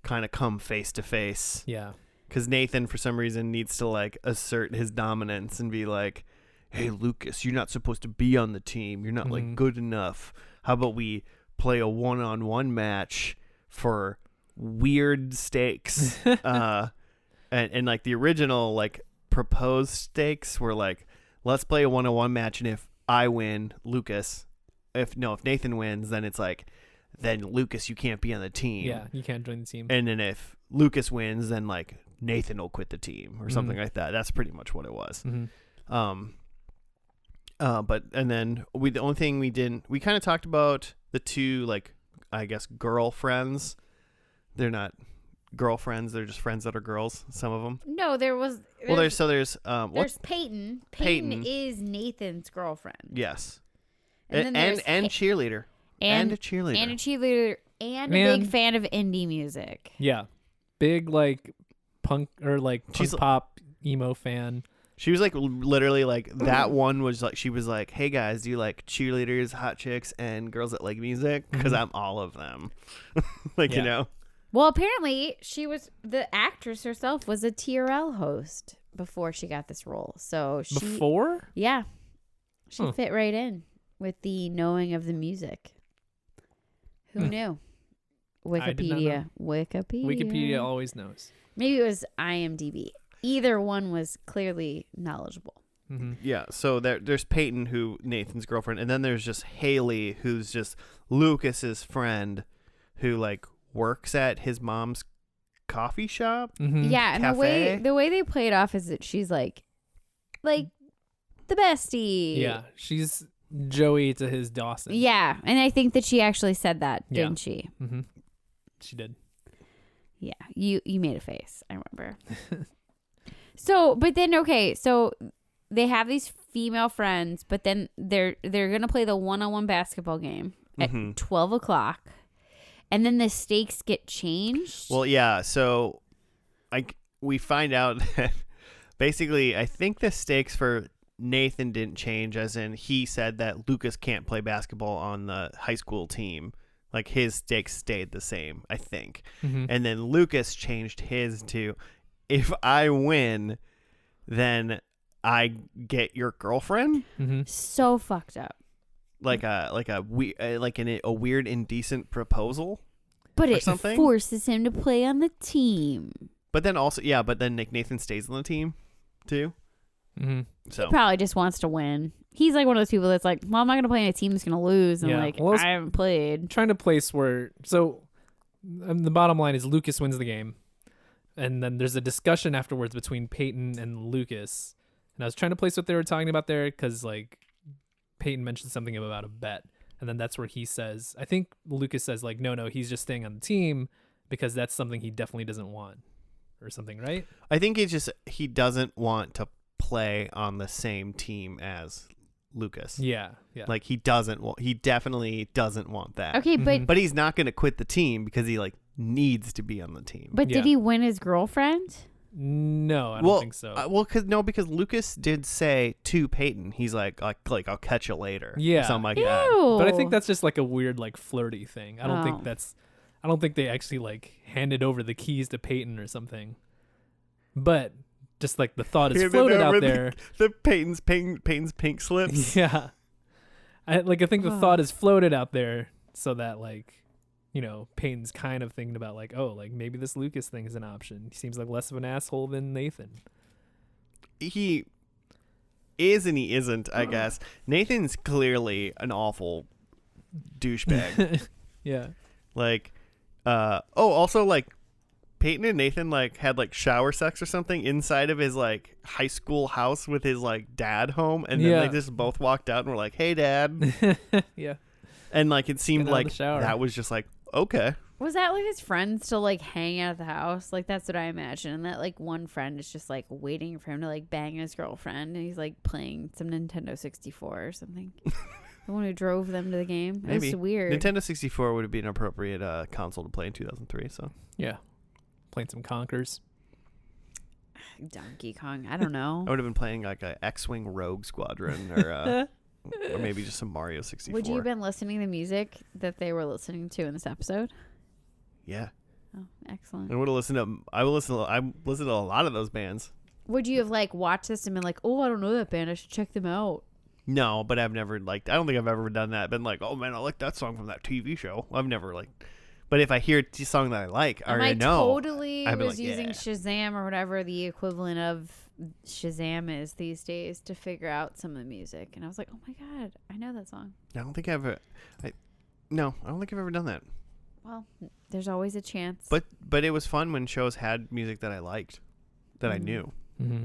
kind of come face to face. Yeah. Because Nathan, for some reason, needs to like assert his dominance and be like, hey, Lucas, you're not supposed to be on the team. You're not like good enough. How about we play a 1-on-1 match for weird stakes? And like the original like proposed stakes were like, let's play a 1-on-1 match, and if I win, Lucas. If Nathan wins, then it's like, then Lucas, you can't be on the team. Yeah, you can't join the team. And then if Lucas wins, then like Nathan will quit the team or something like that. That's pretty much what it was. But and then the only thing we kind of talked about the two, like, I guess girlfriends. They're not girlfriends. They're just friends that are girls. Some of them. No, there's There's Peyton. Peyton. Peyton is Nathan's girlfriend. yes. And then And there's cheerleader. And a cheerleader. And a cheerleader and a Man. big fan of indie music. Yeah. Big like punk or like She's- punk pop emo fan. She was like literally like that one was like she was like, hey guys, do you like cheerleaders, hot chicks, and girls that like music? Because I'm all of them. Like, Yeah. Well, apparently the actress herself was a TRL host before she got this role. So she Before? Yeah. She Huh. fit right in with the knowing of the music. Who knew? I did not Wikipedia. Wikipedia. Wikipedia always knows. Maybe it was IMDb. Either one was clearly knowledgeable. Mm-hmm. Yeah, so there's Peyton, who Nathan's girlfriend, and then there's just Haley, who's just Lucas's friend, who like works at his mom's coffee shop. Mm-hmm. Yeah, and Cafe? the way they play it off is that she's like the bestie. Yeah, she's Joey to his Dawson. Yeah, and I think that she actually said that, Yeah. didn't she? Mm-hmm. She did. Yeah, you made a face. I remember. So they have these female friends, but then they're gonna play the 1-on-1 basketball game at 12:00, and then the stakes get changed. Well, yeah, so we find out that basically I think the stakes for Nathan didn't change, as in he said that Lucas can't play basketball on the high school team. Like his stakes stayed the same, I think. Mm-hmm. And then Lucas changed his to, if I win, then I get your girlfriend. Mm-hmm. So fucked up. Like a weird indecent proposal. But Or it something? forces him to play on the team. But then also Nick Nathan stays on the team too. Mm-hmm. So Probably just wants to win. He's like one of those people that's like, well, I'm not going to play in a team that's going to lose. And Yeah. like, Well, it's- I haven't played. Trying to place where the bottom line is Lucas wins the game, and then there's a discussion afterwards between Peyton and Lucas, and I was trying to place what they were talking about there because like Peyton mentioned something about a bet, and then that's where he says, I think Lucas says like no he's just staying on the team because that's something he definitely doesn't want or something, right? I think he doesn't want to play on the same team as Lucas. Yeah. Like he definitely doesn't want that. Okay, Mhm. But he's not going to quit the team because he like needs to be on the team. but Yeah. did he win his girlfriend? No, I don't think so. Because Lucas did say to Peyton, he's like I'll catch you later. Yeah. Or something like that. Ew. But I think that's just like a weird like flirty thing. I don't think Oh. I don't think they actually like handed over the keys to Peyton or something. But just like the thought is Handed floated over out the- there. The Peyton's pink slips. Yeah. I think the thought is floated out there so that like, Peyton's kind of thinking about like, oh, like maybe this Lucas thing is an option. He seems like less of an asshole than Nathan. He is and he isn't, I guess. Nathan's clearly an awful douchebag. Yeah. Like, also like Peyton and Nathan like had like shower sex or something inside of his like high school house with his like dad home, and then Yeah. they just both walked out and were like, "Hey, Dad," Yeah. and like it seemed Get out of like the shower. that was just like okay. Was that like his friends still like hanging out at the house? Like that's what I imagine. And that like one friend is just like waiting for him to like bang his girlfriend, and he's like playing some Nintendo 64 or something. The one who drove them to the game. It Maybe. was weird. Nintendo 64 would have been an appropriate console to play in 2003. So Yeah. Playing some Conkers. Donkey Kong. I don't know. I would have been playing like a X-wing Rogue Squadron or maybe just some Mario 64. Would you have been listening to music that they were listening to in this episode? Yeah, Oh, excellent. I would have listened to. I listened to a lot of those bands. Would you have like watched this and been like, oh, I don't know that band. I should check them out. No, but I've never I don't think I've ever done that. Been like, oh man, I like that song from that TV show. I've never but if I hear a song that I like, I already know. Totally I'd be was like, using yeah. Shazam or whatever the equivalent of Shazam is these days to figure out some of the music, and I was like, oh my god, I know that song. I don't think I've. I don't think I've ever done that. Well, there's always a chance. But it was fun when shows had music that I liked, that I Mhm. knew. Mm-hmm.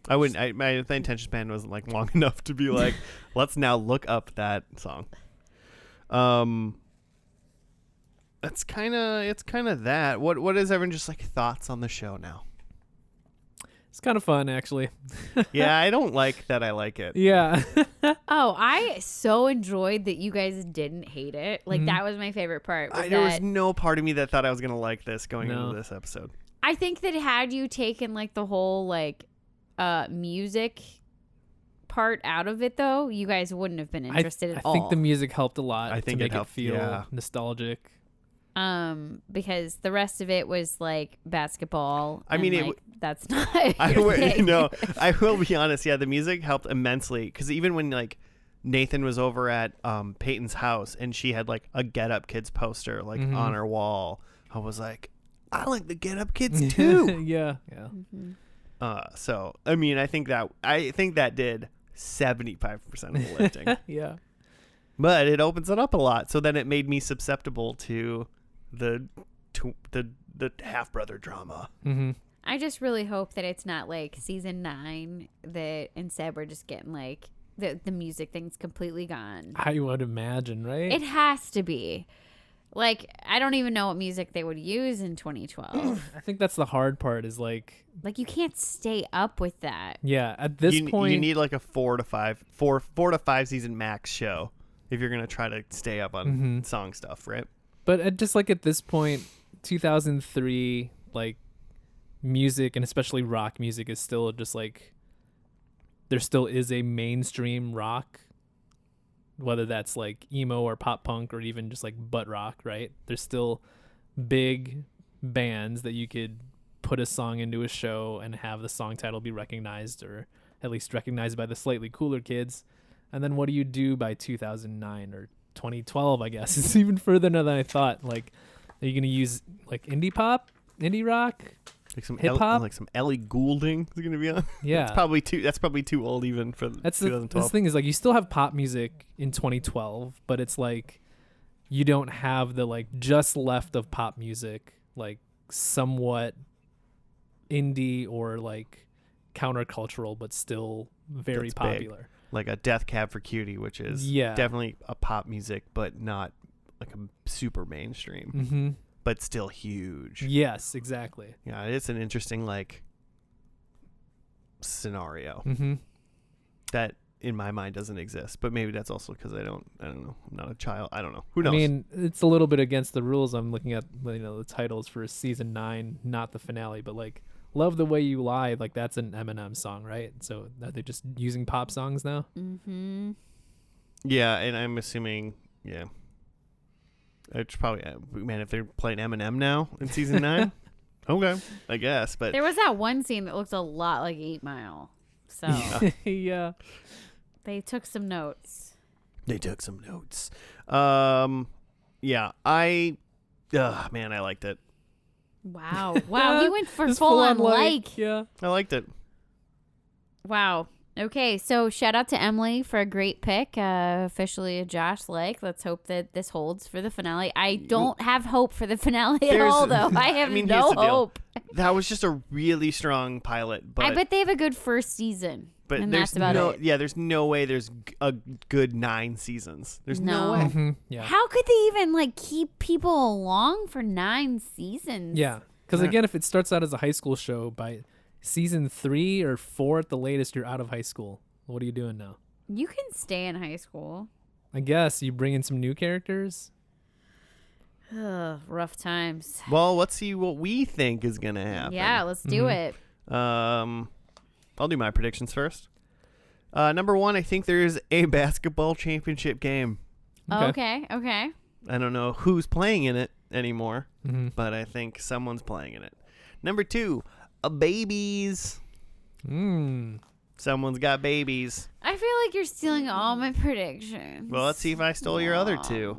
I wouldn't. My attention span wasn't like long enough to be like, let's now look up that song. It's kind of that. What is everyone just like thoughts on the show now? It's kind of fun, actually. Yeah, I don't like that. I like it. Yeah. oh, I so enjoyed that you guys didn't hate it. Like Mhm. that was my favorite part. There was no part of me that thought I was gonna like this going No. into this episode. I think that had you taken like the whole like music part out of it though, you guys wouldn't have been interested I at all. think the music helped a lot I think to it make helped, feel yeah. nostalgic. Because the rest of it was like basketball. I mean, and, like, that's not. I your will, thing. I will be honest. Yeah, the music helped immensely because even when like Nathan was over at Peyton's house and she had like a Get Up Kids poster like Mhm. on her wall, I was like, I like the Get Up Kids too. Yeah. Mhm. So I mean, I think that did 75% of the lifting, Yeah. but it opens it up a lot. So then it made me susceptible to the half brother drama. Mm-hmm. I just really hope that it's not like season 9 that instead we're just getting like the music thing's completely gone. I would imagine, right? It has to be. Like, I don't even know what music they would use in 2012. I think that's the hard part is like, Like, you can't stay up with that. yeah, at this point, you need like a 4 to 5 season max show if you're gonna try to stay up on Mhm. song stuff, right? but just like at this point, 2003, like music and especially rock music is still just like, there still is a mainstream rock, whether that's like emo or pop punk or even just like butt rock, right? There's still big bands that you could put a song into a show and have the song title be recognized, or at least recognized by the slightly cooler kids. And then what do you do by 2009 or 2012, I guess? It's even further than I thought. Like, are you going to use like indie pop, indie rock? Like some Hip-hop? like some Ellie Goulding is gonna be on. Yeah. That's probably too old even for That's 2012. this thing is like you still have pop music in 2012, but it's like you don't have the like just left of pop music, like somewhat indie or like countercultural, but still very That's big. popular. Like a Death Cab for Cutie, which is definitely a pop music, but not like a super mainstream, Mm-hmm. but still huge. Yes, exactly. Yeah, it's an interesting like scenario Mm-hmm. that in my mind doesn't exist. But maybe that's also because I don't know. I'm not a child. I don't know. Who knows? I mean, it's a little bit against the rules. I'm looking at the titles for season 9, not the finale, but like "Love the Way You Lie," like that's an Eminem song, right? So are they just using pop songs now? Mm-hmm. Yeah, and I'm assuming, yeah. It's probably, man, if they're playing Eminem now in season 9, okay, I guess. But There was that one scene that looked a lot like 8 Mile. So Yeah. they took some notes. they took some notes. Yeah, man, I liked it. Wow. Wow. He went for Just full on like. Yeah. I liked it. Wow. Okay. So shout out to Emily for a great pick. Officially a Josh like. Let's hope that this holds for the finale. I don't have hope for the finale at There's- all, though. I have mean, no here's the deal. hope. That was just a really strong pilot. But I bet they have a good first season. but and there's that's about no, it. yeah, there's no way there's a good 9 seasons. There's no No. way. Mm-hmm. Yeah. How could they even like keep people along for 9 seasons? Yeah. Because Yeah. again, if it starts out as a high school show, by season 3 or 4 at the latest, you're out of high school. What are you doing now? You can stay in high school. I guess you bring in some new characters. Ugh, rough times. Well, let's see what we think is gonna happen. Yeah, let's do Mhm. it. I'll do my predictions first. Number 1, I think there's a basketball championship game. Okay. Okay. I don't know who's playing in it anymore, Mm-hmm. but I think someone's playing in it. Number 2, babies. Mm. Someone's got babies. I feel like you're stealing all my predictions. Well, let's see if I stole your other 2.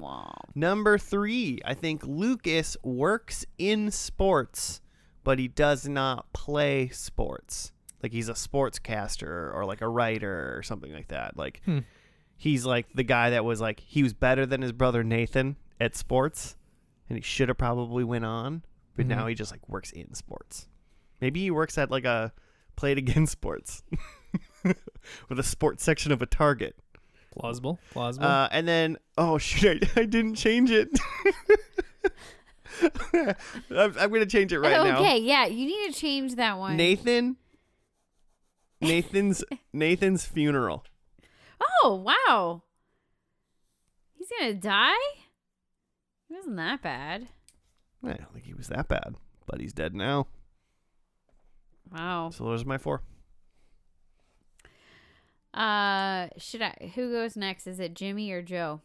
Number 3, I think Lucas works in sports, but he does not play sports. Like he's a sportscaster or like a writer or something like that. Like he's like the guy that was like, he was better than his brother Nathan at sports, and he should have probably went on, but now he just like works in sports. Maybe he works at like a Played Again Sports with a sports section of a Target. Plausible. And then, oh shoot, I didn't change it. I'm going to change it right now. Okay, yeah, you need to change that one. Nathan's funeral. Oh, wow. He's going to die? It wasn't that bad. I don't think he was that bad, but he's dead now. Wow. So those are my 4. Who goes next? Is it Jimmy or Joe?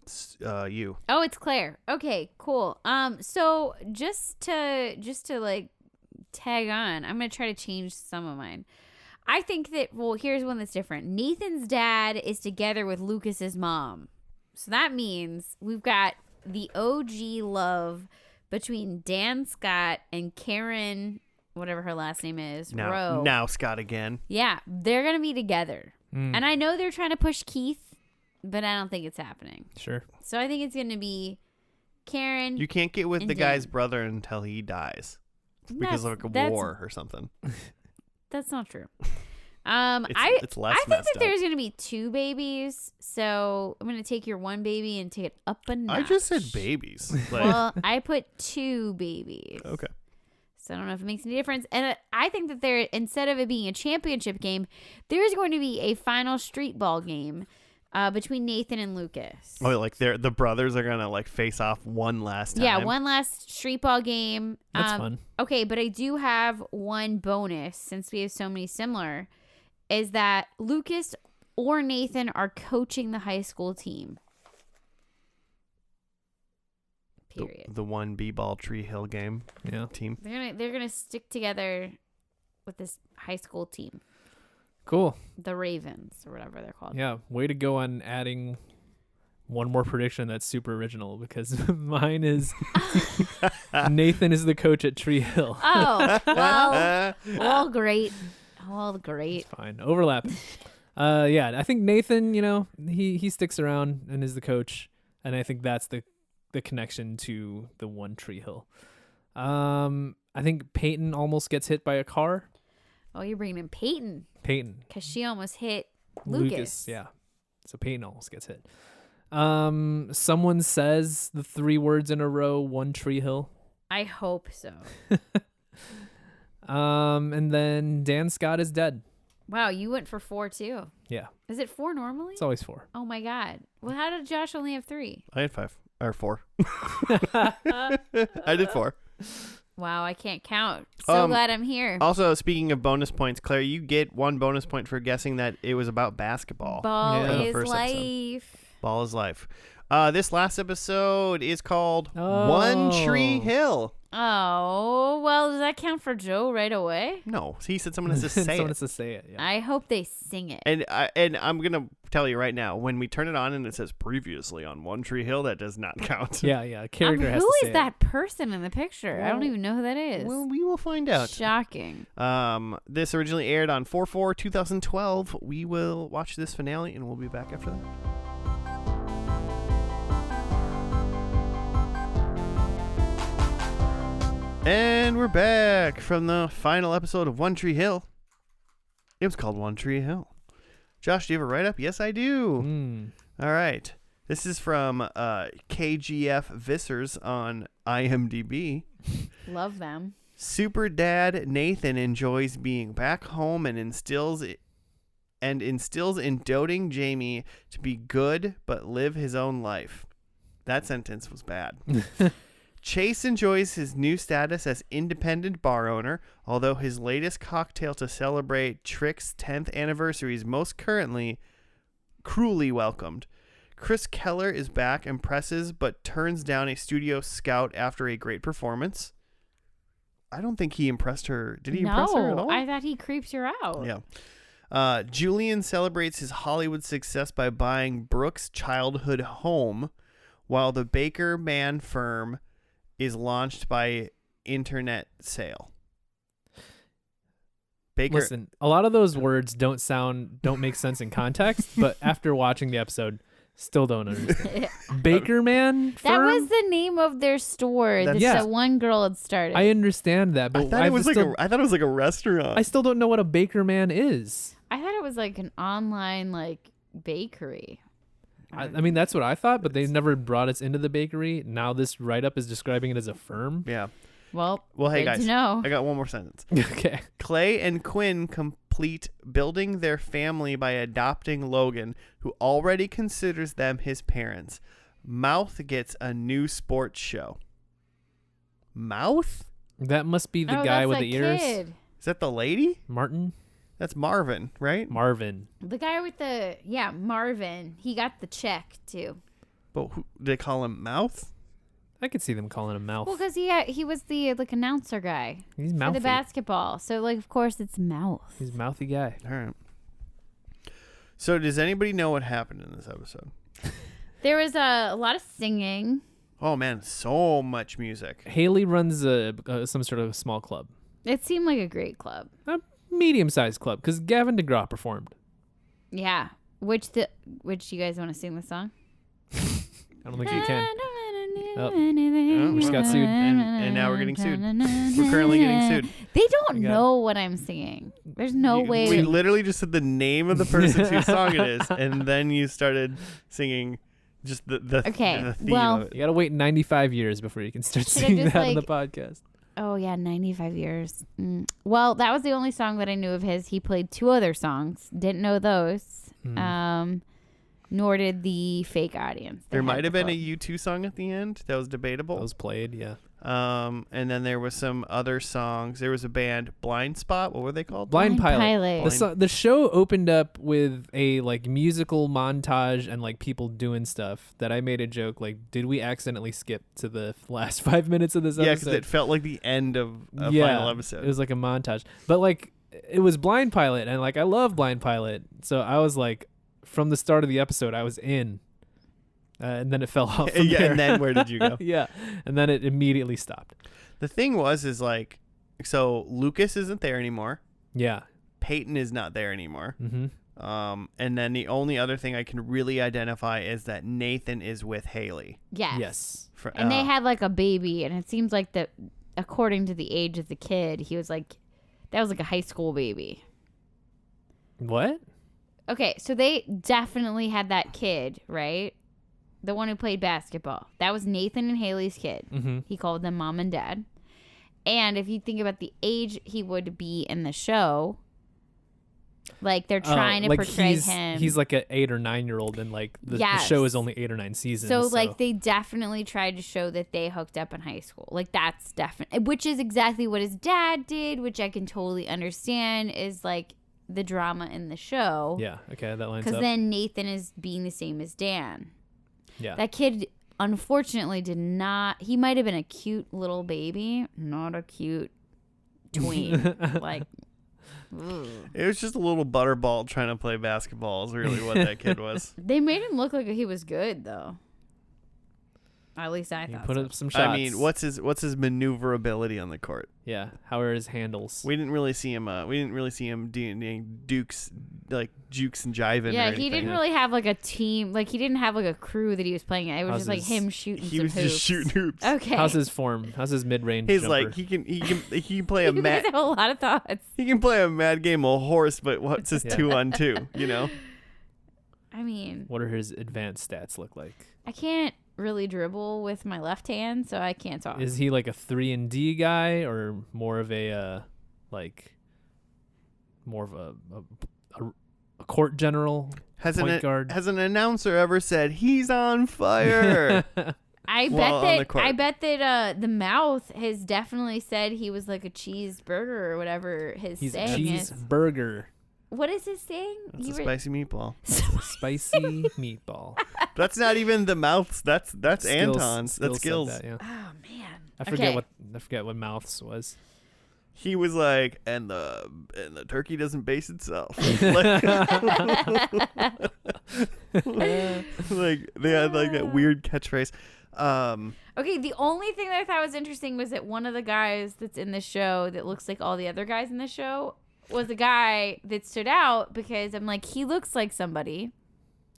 It's, you. Oh, it's Claire. Okay, cool. So just to like tag on, I'm gonna try to change some of mine. I think that, well, here's one that's different. Nathan's dad is together with Lucas's mom, so that means we've got the OG love between Dan Scott and Karen, whatever her last name is, Rowe. Now Scott again. Yeah, they're gonna be together, Mm. and I know they're trying to push Keith, but I don't think it's happening. Sure. So I think it's going to be Karen. You can't get with And the guy's Dan. brother until he dies because of like a That's- war or something. That's not true. It's less I think messed that up. there's going to be 2 babies. So I'm going to take your 1 baby and take it up a notch. I just said babies. Like, Well, I put 2 babies. okay. So I don't know if it makes any difference. And I think that there, instead of it being a championship game, there's going to be a final street ball game between Nathan and Lucas. Oh, like the brothers are gonna like face off one last time. Yeah, one last street ball game. That's fun. Okay, but I do have one bonus since we have so many similar, is that Lucas or Nathan are coaching the high school team. Period. The one B-ball Tree Hill game Yeah. team. They're gonna stick together with this high school team, Cool. the Ravens or whatever they're called. Yeah. Way to go on adding one more prediction that's super original, because mine is Nathan is the coach at Tree Hill. Oh well, great. Well, great. It's fine. Overlapping. Yeah, I think Nathan, he sticks around and is the coach, and I think that's the connection to the One Tree Hill. I think Peyton almost gets hit by a car. Oh, you're bringing in Peyton Peyton. because she almost hit Lucas. Yeah. So Peyton almost gets hit. Someone says the 3 words in a row, One Tree Hill. I hope so. And then Dan Scott is dead. Wow, you went for 4 too. Yeah. Is it 4 normally? It's always 4. Oh my God. Well, how did Josh only have 3? I had 5 or 4. I did 4. Wow, I can't count. So glad I'm here. Also, speaking of bonus points, Claire, you get 1 bonus point for guessing that it was about basketball. Ball Yeah. is First episode. life. Ball is life. This last episode is called Oh. One Tree Hill. Oh, well, does that count for Joe right away? No, he said someone has to say Someone it. has to say it. Yeah. I hope they sing it. And I'm gonna tell you right now, when we turn it on and it says previously on One Tree Hill, that does not count. Yeah. A character has who to say is that person in the picture? I don't Well- even know who that is. Well, we will find out. Shocking. This originally aired on 4/4/2012. We will watch this finale and we'll be back after that. And we're back from the final episode of One Tree Hill. It was called One Tree Hill. Josh, do you have a write-up? Yes, I do. Mm. All right. This is from KGF Vissers on IMDb. Love them. Super Dad Nathan enjoys being back home and instills in doting Jamie to be good but live his own life. That sentence was bad. Chase enjoys his new status as independent bar owner, although his latest cocktail to celebrate Trick's 10th anniversary is most currently cruelly welcomed. Chris Keller is back and presses but turns down a studio scout after a great performance. I don't think he impressed her. Did he impress her at all? I thought he creeps her out. Yeah. Julian celebrates his Hollywood success by buying Brooke's childhood home, while the Baker Man firm is launched by internet sale. Baker. Listen, a lot of those words don't make sense in context, but after watching the episode, still don't understand. Baker Man That firm? was the name of their store that Yeah. that one girl had started. I understand that, but I thought it was I thought it was like a restaurant. I still don't know what a Baker Man is. I thought it was like an online bakery. I mean, that's what I thought, but they never brought us into the bakery. Now this write-up is describing it as a firm. Yeah. Well, Hey good guys, to know. I got one more sentence. Okay. Clay and Quinn complete building their family by adopting Logan, who already considers them his parents. Mouth gets a new sports show. Mouth? That must be the Oh, guy that's with that the ears. Is kid. that the lady? Martin? That's Marvin, right? Marvin. The guy with Marvin. He got the check too. But who, they call him Mouth? I could see them calling him Mouth. Well, because he was the announcer guy He's for mouthy. the basketball. So of course it's Mouth. He's a mouthy guy. All right. So does anybody know what happened in this episode? There was a lot of singing. Oh man, so much music. Haley runs some sort of small club. It seemed like a great club. A medium-sized club, because Gavin DeGraw performed. Yeah. Which you guys want to sing the song? I don't think you can. Oh, we just got sued. And now we're getting sued. We're currently getting sued. They don't We got- know what I'm singing. There's no way. We literally just said the name of the person whose song it is, and then you started singing just the Okay, the theme well- of it. You gotta wait 95 years before you can start Should I singing just, that on the podcast. Oh yeah, 95 years. Well, that was the only song that I knew of his. He played 2 other songs. Didn't know those. Nor did the fake audience. that There had might have the been a club. U2 song at the end that was debatable. That was played, yeah. And then there was some other songs. There was a band, Blind Spot. What were they called? Blind Pilot. Pilot. The show opened up with a like musical montage and like people doing stuff that I made a joke like, did we accidentally skip to the last 5 minutes of this Yeah, episode? because it felt like the end of a Yeah, final episode. It was like a montage. But like it was Blind Pilot and like I love Blind Pilot. So I was like from the start of the episode I was in. And then it fell off from Yeah, there. and then where did you go? Yeah. And then it immediately stopped. The thing is like, so Lucas isn't there anymore. Yeah. Peyton is not there anymore. Mm-hmm. And then the only other thing I can really identify is that Nathan is with Haley. Yes. Yes. And they had like a baby, and it seems like that, according to the age of the kid, he was like, that was like a high school baby. What? Okay, so they definitely had that kid, right? The one who played basketball. That was Nathan and Haley's kid. Mm-hmm. He called them mom and dad. And if you think about the age he would be in the show, like they're trying to portray him. He's like an 8 or 9 year old, and like the show is only 8 or 9 seasons. So like they definitely tried to show that they hooked up in high school. Like that's definitely, which is exactly what his dad did, which I can totally understand is like the drama in the show. Yeah. Okay, that lines Because up. then Nathan is being the same as Dan. Yeah. That kid unfortunately did not. He might have been a cute little baby, not a cute tween. Like, ugh. It was just a little butterball trying to play basketball is really what that kid was. They made him look like he was good though. At least I You thought. put So. up some shots. I mean, what's his maneuverability on the court? Yeah. How are his handles? We didn't really see him. Doing jukes and jiving. Yeah, or he didn't anything. really have like a team. Like he didn't have like a crew that he was playing. It was How's just like his- him shooting. He some was hoops. just shooting hoops. Okay. How's his form? How's his mid range? He's jumper? like he can play a You guys mad have a lot of thoughts. he can play a mad game of horse, but what's his Yeah. 2-on-2? You know. I mean, What are his advanced stats look like? I can't really dribble with my left hand, so I can't talk. Is he like a 3-and-D guy or more of a a court general? Has Point guard. Has an announcer ever said he's on fire? I Well, on the bet court. that the mouth has definitely said he was like a cheeseburger or whatever his He's a saying is. cheeseburger. What is his saying? That's You a were- spicy meatball. Spicy meatball. That's not even the mouths. That's Skills- Anton's. That's said skills. that, yeah. Oh man. I forget Okay. what mouths was. He was like, and the turkey doesn't base itself. Like they had like that weird catchphrase. Okay, the only thing that I thought was interesting was that one of the guys that's in the show that looks like all the other guys in the show was a guy that stood out because I'm like, he looks like somebody.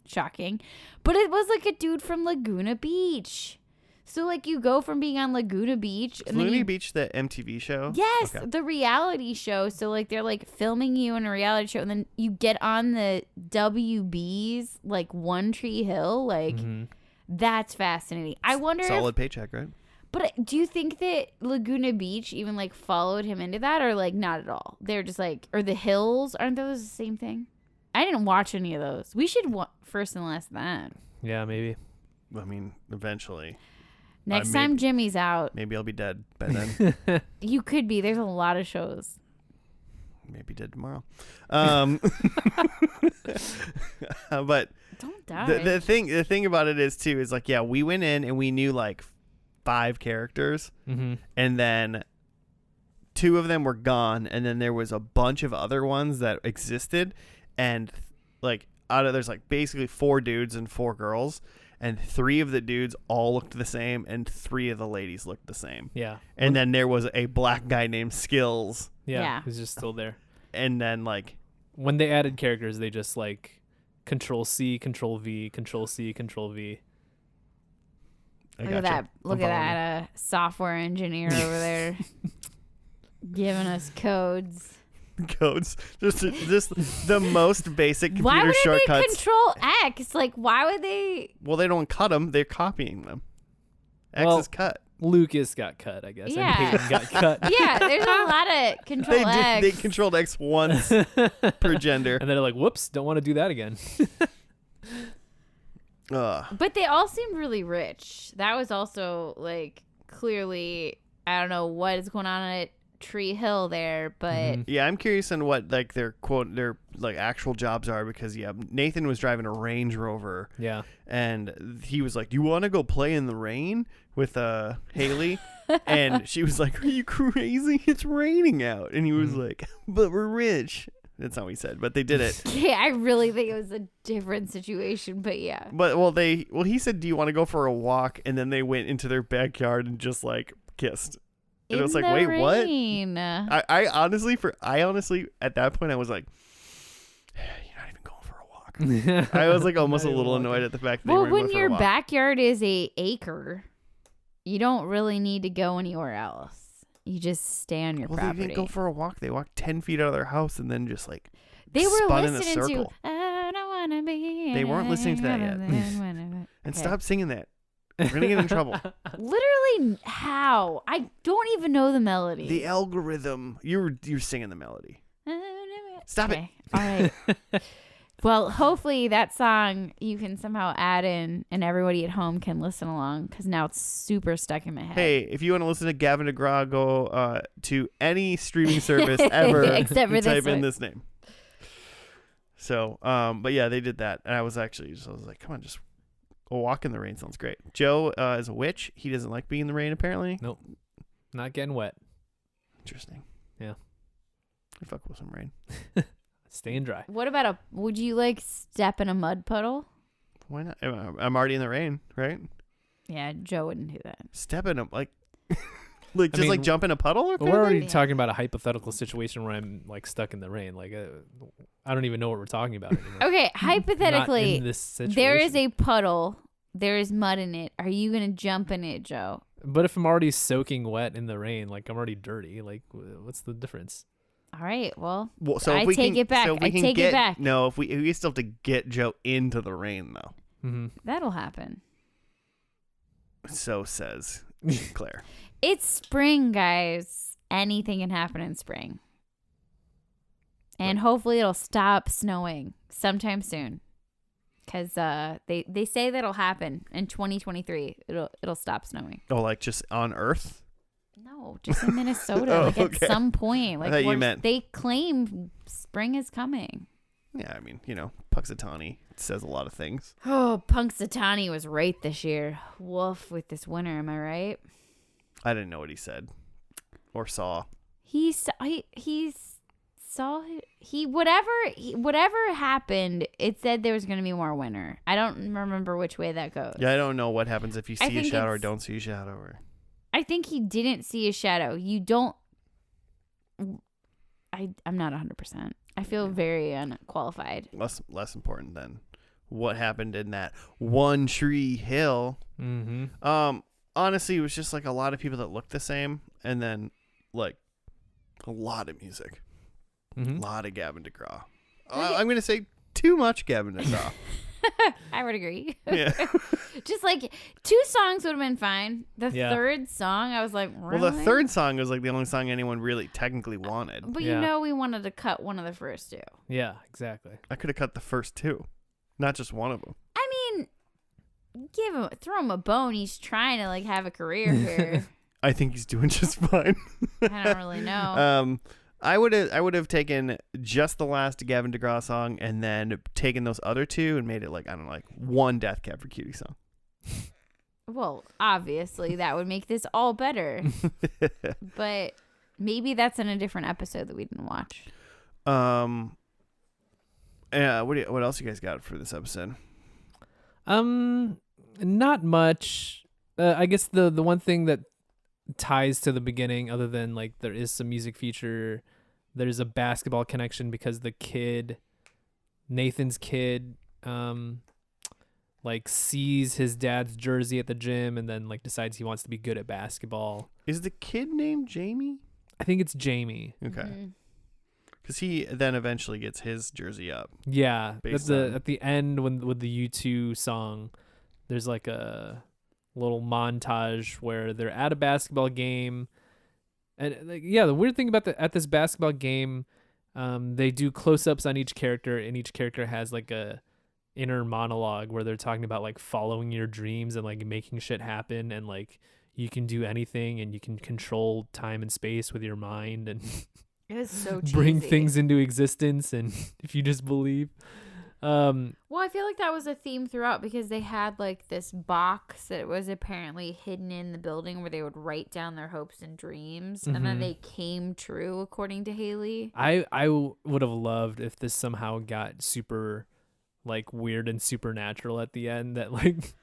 Shocking. But it was like a dude from Laguna Beach. So like you go from being on Laguna Beach and then Laguna you, Beach, the MTV show. yes, Okay. the reality show. So like they're like filming you in a reality show and then you get on the WB's like One Tree Hill. Like Mhm. that's fascinating. I wonder if Solid paycheck, right? but do you think that Laguna Beach even like followed him into that or like not at all? They're just like, or the hills, aren't those the same thing? I didn't watch any of those. We should first and last that. Yeah, maybe. I mean, eventually, Next maybe- time Jimmy's out, maybe I'll be dead by then. you could be. There's a lot of shows. Maybe dead tomorrow. But Don't die. the thing about it is too is like, yeah, we went in and we knew like 5 characters, Mm-hmm. and then 2 of them were gone, and then there was a bunch of other ones that existed, and like there's like basically 4 dudes and 4 girls, and 3 of the dudes all looked the same, and 3 of the ladies looked the same, Yeah. and then there was a black guy named Skills, Yeah. Yeah. He's just still there. and then like When they added characters, they just like Control C, Control V, Control C, Control V. I Look gotcha. at that. Look I'm at following that software engineer over there giving us codes. you. Codes, just the most basic computer Why would they shortcuts. control X? Like, why would they? Well, they don't cut them; they're copying them. X Well, is cut. Lucas got cut, I guess. Yeah. And Peyton got cut. Yeah, there's a lot of control X. They controlled X once per gender. And then they're like, whoops, don't want to do that again. Ugh. But they all seemed really rich. That was also like clearly, I don't know what is going on at Tree Hill there, but Mhm. Yeah, I'm curious on what like their like actual jobs are, because Nathan was driving a Range Rover Yeah. and he was like, "You want to go play in the rain with Haley?" And she was like, "Are you crazy? It's raining out." And he was like, "But we're rich." That's not what he said, but they did it. yeah, I really think it was a different situation. But yeah, But he said, "Do you want to go for a walk?" And then they went into their backyard and just like kissed. And in it was like, the wait, what? rain. I honestly at that point I was like, "You're not even going for a walk." I was like almost a Not even little walking. annoyed at the fact that they Well, were going when for your a walk. backyard is a acre, you don't really need to go anywhere else. You just stay on your Well, property. they didn't go for a walk. They walked 10 feet out of their house and then just like They were spun in a listening to circle. I don't wanna be. They weren't listening to that yet. And And stop singing that. We're gonna get in trouble. Literally, how? I don't even know the melody. The algorithm. You're singing the melody. Stop it. Okay, all right. Well, hopefully that song you can somehow add in, and everybody at home can listen along, because now it's super stuck in my head. Hey, if you want to listen to Gavin DeGraw, go to any streaming service ever Except for and this type in one. this name. So, but yeah, they did that, and I was like, come on, just a walk in the rain sounds great. Joe is a witch. He doesn't like being in the rain, apparently. Nope. Not getting wet. Interesting. Yeah. I'd fuck with some rain. Staying dry. What about would you like step in a mud puddle? Why not? I'm already in the rain, right? Yeah, Joe wouldn't do that. Step in a like just mean, like jump in a puddle or We're already Yeah. talking about a hypothetical situation where I'm like stuck in the rain. Like I don't even know what we're talking about anymore. Okay, Not hypothetically, in this situation. there is a puddle. There is mud in it. Are you gonna jump in it, Joe? But if I'm already soaking wet in the rain, like I'm already dirty. Like what's the difference? All right. Well, So I if we take can, it back. So if we I can take it get, back. No, if we still have to get Joe into the rain though. Mm-hmm. that'll happen. So says Claire. It's spring, guys. Anything can happen in spring. And hopefully it'll stop snowing sometime soon. Because they say that'll happen in 2023. It'll stop snowing. Oh, like just on Earth? No, just in Minnesota. Oh, like okay. at some point. Like thought you once meant- they claim spring is coming. Yeah, I mean, Puxatawny says a lot of things. Oh, Punxsutawney was right this year. Woof with this winter, am I right? I didn't know what he said or saw. Whatever happened, it said there was going to be more winter. I don't remember which way that goes. Yeah, I don't know what happens if you I see a think shadow or it's- don't see a shadow. Or I think he didn't see a shadow. You don't. I'm not 100%. I feel very unqualified. less important than what happened in that One Tree Hill. Mm-hmm. Honestly, it was just like a lot of people that looked the same, and then like a lot of music, Mm-hmm. a lot of Gavin DeGraw. I'm gonna say too much Gavin DeGraw. I would agree. Yeah. Just like 2 songs would have been fine. The Yeah. third song, I was like, really? Well, the third song was like the only song anyone really technically wanted. But Yeah. we wanted to cut one of the first 2. Yeah, exactly. I could have cut the first 2, not just one of them. I mean, throw him a bone. He's trying to like have a career here. I think he's doing just fine. I don't really know. I would have taken just the last Gavin DeGraw song and then taken those other 2 and made it like, I don't know, like one Death Cab for Cutie song. Well, obviously that would make this all better. But maybe that's in a different episode that we didn't watch. What else you guys got for this episode? Not much. I guess the one thing that ties to the beginning, other than like there is some music feature, there's a basketball connection because Nathan's kid like sees his dad's jersey at the gym and then like decides he wants to be good at basketball. Is the kid named Jamie? I think it's Jamie. Okay. Mhm. Because he then eventually gets his jersey up. Yeah, Based at the end with the U2 song, there's like a little montage where they're at a basketball game, and like, yeah, the weird thing about at this basketball game, they do close-ups on each character, and each character has like a inner monologue where they're talking about like following your dreams and like making shit happen, and like you can do anything and you can control time and space with your mind and It was so cheesy. bring things into existence, and if you just believe. Well, I feel like that was a theme throughout because they had like this box that was apparently hidden in the building where they would write down their hopes and dreams, and then Mhm. they came true according to Haley. I would have loved if this somehow got super like weird and supernatural at the end, that like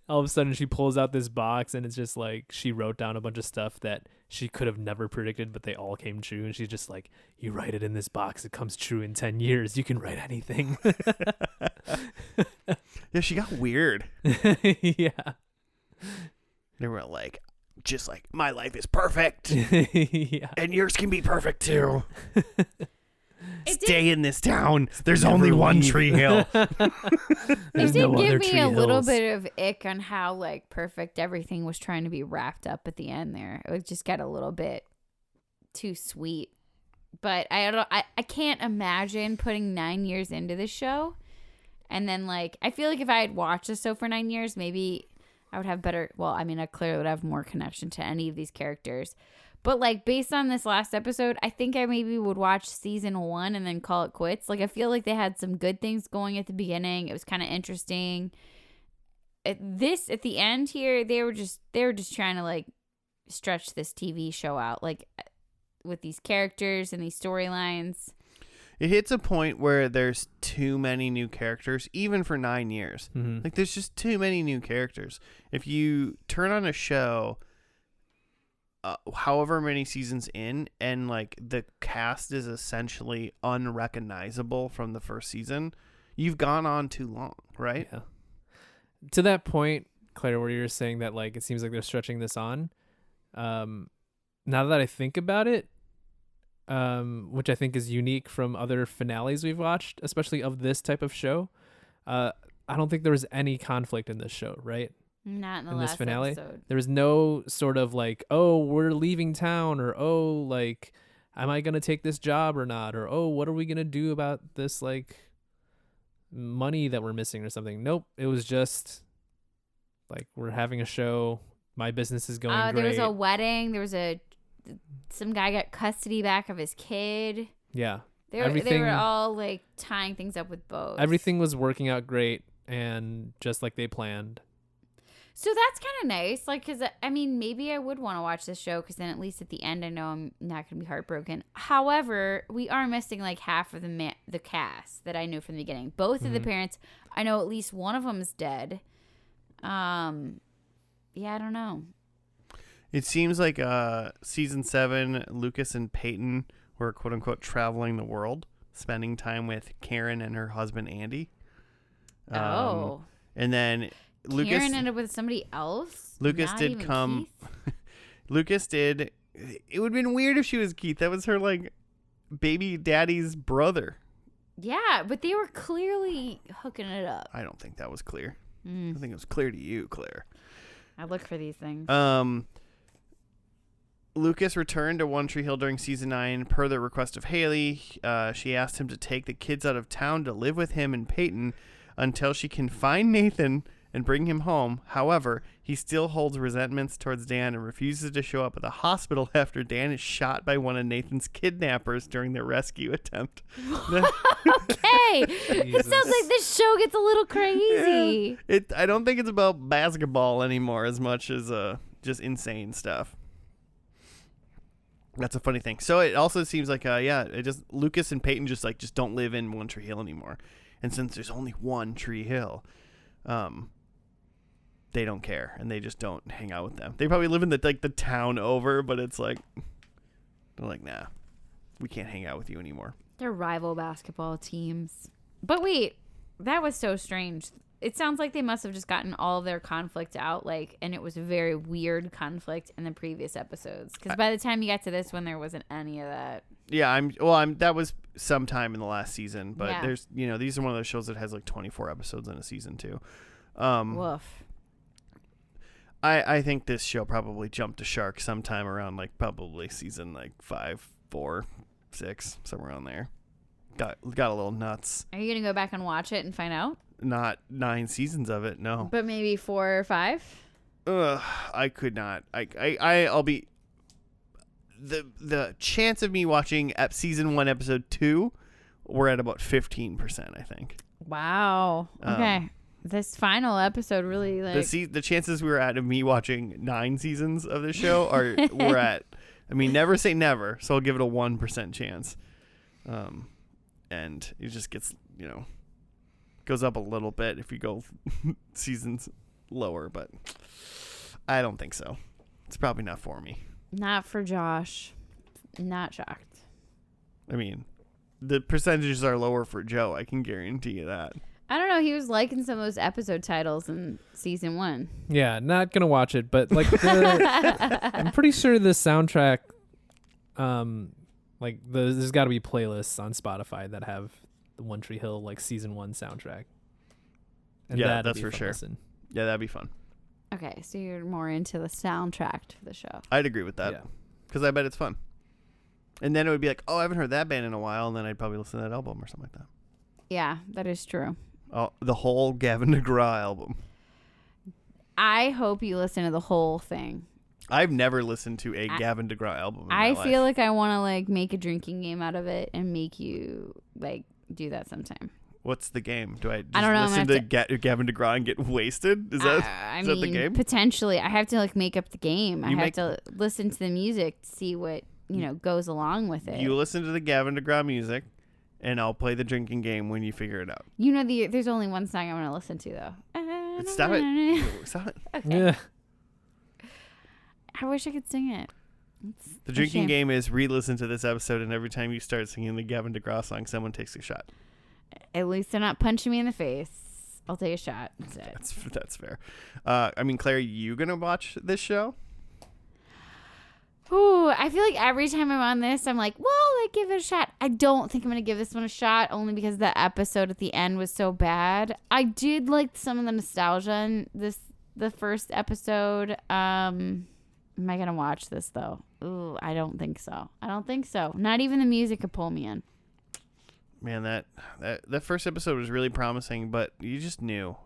all of a sudden she pulls out this box and it's just like she wrote down a bunch of stuff that she could have never predicted, but they all came true, and she's just like, you write it in this box, it comes true in 10 years, you can write anything. Yeah, she got weird. Yeah. They were like, just like, my life is perfect, Yeah. and yours can be perfect too. It Stay in this town. There's Never only one leave. Tree Hill. There's It did no other give me tree a little hills. bit of ick on how like perfect everything was trying to be wrapped up at the end there. It would just get a little bit too sweet. But I can't imagine putting 9 years into this show, and then like I feel like if I had watched this show for 9 years, maybe I would have better. Well, I mean, I clearly would have more connection to any of these characters. But like based on this last episode, I think I maybe would watch season 1 and then call it quits. Like I feel like they had some good things going at the beginning. It was kind of interesting. At the end here, they were just trying to like stretch this TV show out, like with these characters and these storylines. It hits a point where there's too many new characters, even for 9 years. Mhm. Like, there's just too many new characters. If you turn on a show, however many seasons in, and like the cast is essentially unrecognizable from the first season, you've gone on too long, right? Yeah. To that point, Claire, where you're saying that like it seems like they're stretching this on, now that I think about it, which I think is unique from other finales we've watched, especially of this type of show, I don't think there was any conflict in this show, right? Not in the In this last finale? episode. There was no sort of like, oh, we're leaving town, or oh, like, am I gonna take this job or not, or oh, what are we gonna do about this like money that we're missing or something. Nope, it was just like, we're having a show, my business is going great. There was a wedding. There was some guy got custody back of his kid. Yeah, They Everything- were all like tying things up with bows. everything was working out great and just like they planned. So that's kind of nice. Like, because I mean, maybe I would want to watch this show because then at least at the end, I know I'm not going to be heartbroken. However, we are missing like half of the cast that I knew from the beginning. Both of the parents, I know at least one of them is dead. Yeah, I don't know. It seems like season 7, Lucas and Peyton were quote unquote traveling the world, spending time with Karen and her husband Andy. And then Lucas Karen ended up with somebody else. Lucas Not did even come- Keith? Lucas did. It would have been weird if she was Keith. That was her like baby daddy's brother. Yeah, but they were clearly hooking it up. I don't think that was clear. I think it was clear to you, Claire. I look for these things. Lucas returned to One Tree Hill during season 9 per the request of Haley. She asked him to take the kids out of town to live with him and Peyton until she can find Nathan and bring him home. However, he still holds resentments towards Dan and refuses to show up at the hospital after Dan is shot by one of Nathan's kidnappers during their rescue attempt. Okay, it sounds like this show gets a little crazy. I don't think it's about basketball anymore as much as just insane stuff. That's a funny thing. So it also seems like Lucas and Peyton just don't live in One Tree Hill anymore. And since there's only one Tree Hill, they don't care and they just don't hang out with them. They probably live in the town over, but it's like they're like, nah, we can't hang out with you anymore. They're rival basketball teams. But wait, that was so strange. It sounds like they must have just gotten all of their conflict out, and it was a very weird conflict in the previous episodes. Because by the time you got to this one, there wasn't any of that. Yeah, that was sometime in the last season, but Yeah. there's these are one of those shows that has like 24 episodes in a season too. Woof. I think this show probably jumped a shark sometime around probably season 5, 4, 6, somewhere around there. Got a little nuts. Are you going to go back and watch it and find out? Not 9 seasons of it, no. But maybe 4 or 5? I could not. I'll be the chance of me watching season 1 episode 2, we're at about 15%, I think. Wow. Okay. This final episode really like The chances we were at of me watching 9 seasons of this show we're at. I mean, never say never, so I'll give it a 1% chance. And it just gets, goes up a little bit if you go seasons lower, but I don't think so. It's probably not for me. not for Josh. Not shocked. I mean, the percentages are lower for Joe. I can guarantee you that. I don't know. He was liking some of those episode titles in season 1. Yeah, not gonna watch it, but like I'm pretty sure the soundtrack, there's got to be playlists on Spotify that have the One Tree Hill like season 1 soundtrack. And Yeah, that'd that's be for fun sure. listen. Yeah, that'd be fun. Okay, so you're more into the soundtrack for the show. I'd agree with that Yeah. because I bet it's fun. And then it would be like, oh, I haven't heard that band in a while, and then I'd probably listen to that album or something like that. Yeah, that is true. Oh, the whole Gavin DeGraw album. I hope you listen to the whole thing. I've never listened to a Gavin DeGraw album in my I life. feel like I want to like make a drinking game out of it and make you like do that sometime. What's the game? Do I just don't know, I'm listen gonna to Gavin DeGraw and get wasted? Is that I is mean, that the game? potentially. I have to like make up the game. I You have make- to listen to the music to see what goes along with it. You listen to the Gavin DeGraw music, and I'll play the drinking game when you figure it out. There's only one song I want to listen to though. Stop it. Stop it. Okay. Yeah. I wish I could sing it. It's The a drinking shame. game is re-listen to this episode, and every time you start singing the Gavin DeGraw song, someone takes a shot. At least they're not punching me in the face. I'll take a shot. That's it. That's fair. I mean, Claire, you gonna watch this show? Ooh, I feel like every time I'm on this, I'm like, well, like, give it a shot. I don't think I'm going to give this one a shot only because the episode at the end was so bad. I did like some of the nostalgia in the first episode. Am I going to watch this, though? Ooh, I don't think so. Not even the music could pull me in. Man, that first episode was really promising, but you just knew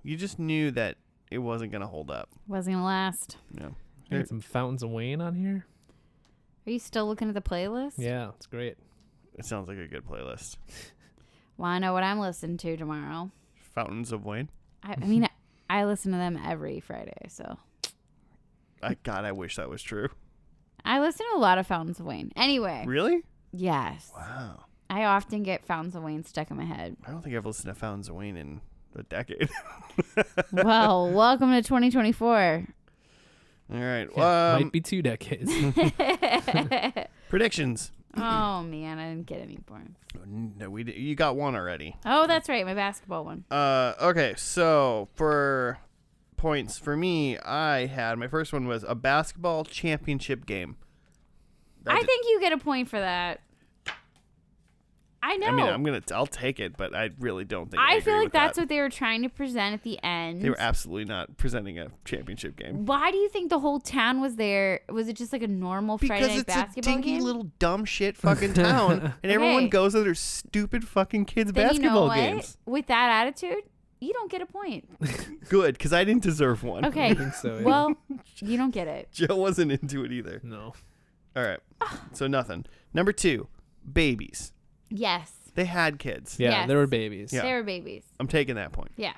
that it wasn't gonna hold up. Wasn't going to last. No. I got some Fountains of Wayne on here. Are you still looking at the playlist? Yeah, it's great. It sounds like a good playlist. Well, I know what I'm listening to tomorrow. Fountains of Wayne. I mean, I listen to them every Friday, so. God, I wish that was true. I listen to a lot of Fountains of Wayne. Anyway. Really? Yes. Wow. I often get Fountains of Wayne stuck in my head. I don't think I've listened to Fountains of Wayne in a decade. Well, welcome to 2024. All right. Might be 2 decades. Predictions. Oh, man, I didn't get any more. No, you got one already. Oh, that's right, my basketball one. Okay, so for points for me, I had my first one was a basketball championship game. I think you get a point for that. I know. I mean, I'll take it, but I really don't think. I feel agree like with that's that. what they were trying to present at the end. They were absolutely not presenting a championship game. Why do you think the whole town was there? Was it just like a normal Friday Because night it's a basketball dinky game? little dumb shit fucking town, and everyone Okay. goes to their stupid fucking kids' Then you know basketball what? games. With that attitude, you don't get a point. Good, because I didn't deserve one. Okay. I think so. Yeah. Well, you don't get it. Joe wasn't into it either. no. All right, so nothing. Number 2, babies. Yes. They had kids. Yeah, Yes. there were babies. Yeah. They were babies. I'm taking that point. Yeah.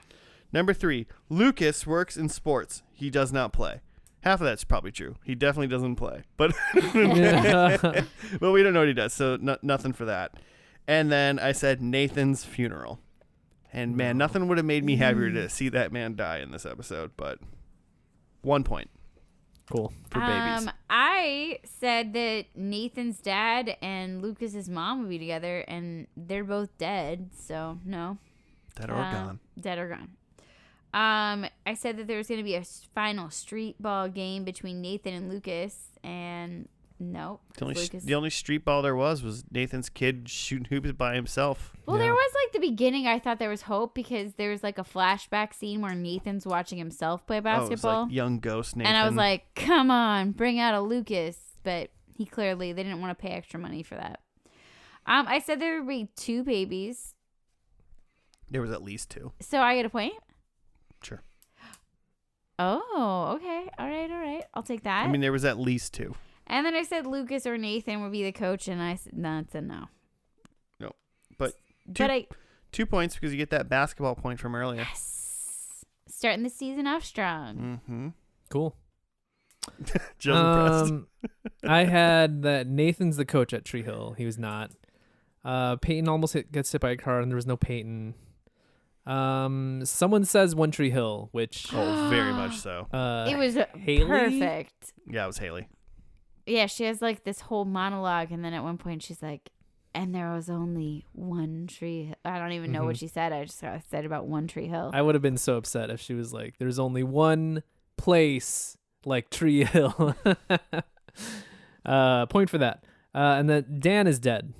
Number 3, Lucas works in sports. He does not play. Half of that's probably true. He definitely doesn't play, but Yeah. but we don't know what he does, so nothing for that. And then I said Nathan's funeral, and man, nothing would have made me happier to see that man die in this episode. But 1 point Cool. for babies. I said that Nathan's dad and Lucas's mom would be together, and they're both dead. So no, Dead or gone. Dead or gone. I said that there was going to be a final street ball game between Nathan and Lucas, and no, The only street ball there was Nathan's kid shooting hoops by himself. Well, Yeah. there was like the beginning. I thought there was hope because there was like a flashback scene where Nathan's watching himself play Oh, it was basketball. like young ghost Nathan. And I was like, come on, bring out a Lucas. But they didn't want to pay extra money for that. I said there would be 2 babies. there was at least 2. So I get a point? Sure. Oh, okay. All right. I'll take that. I mean, there was at least 2. And then I said Lucas or Nathan would be the coach, and I said no. It's a no. No, but But I 2 points because you get that basketball point from earlier. yes, starting the season off strong. Mm-hmm. Cool. Just impressed. I had that Nathan's the coach at Tree Hill. He was not. Peyton almost gets hit by a car, and there was no Peyton. Someone says One Tree Hill, which Oh, very much so. It was Haley? perfect. Yeah, it was Haley. Yeah, she has like this whole monologue, and then at one point she's like, "And there was only one tree." I don't even know what she said. I just got excited about One Tree Hill. I would have been so upset if she was like, "There's only one place like Tree Hill." Point for that. And then Dan is dead,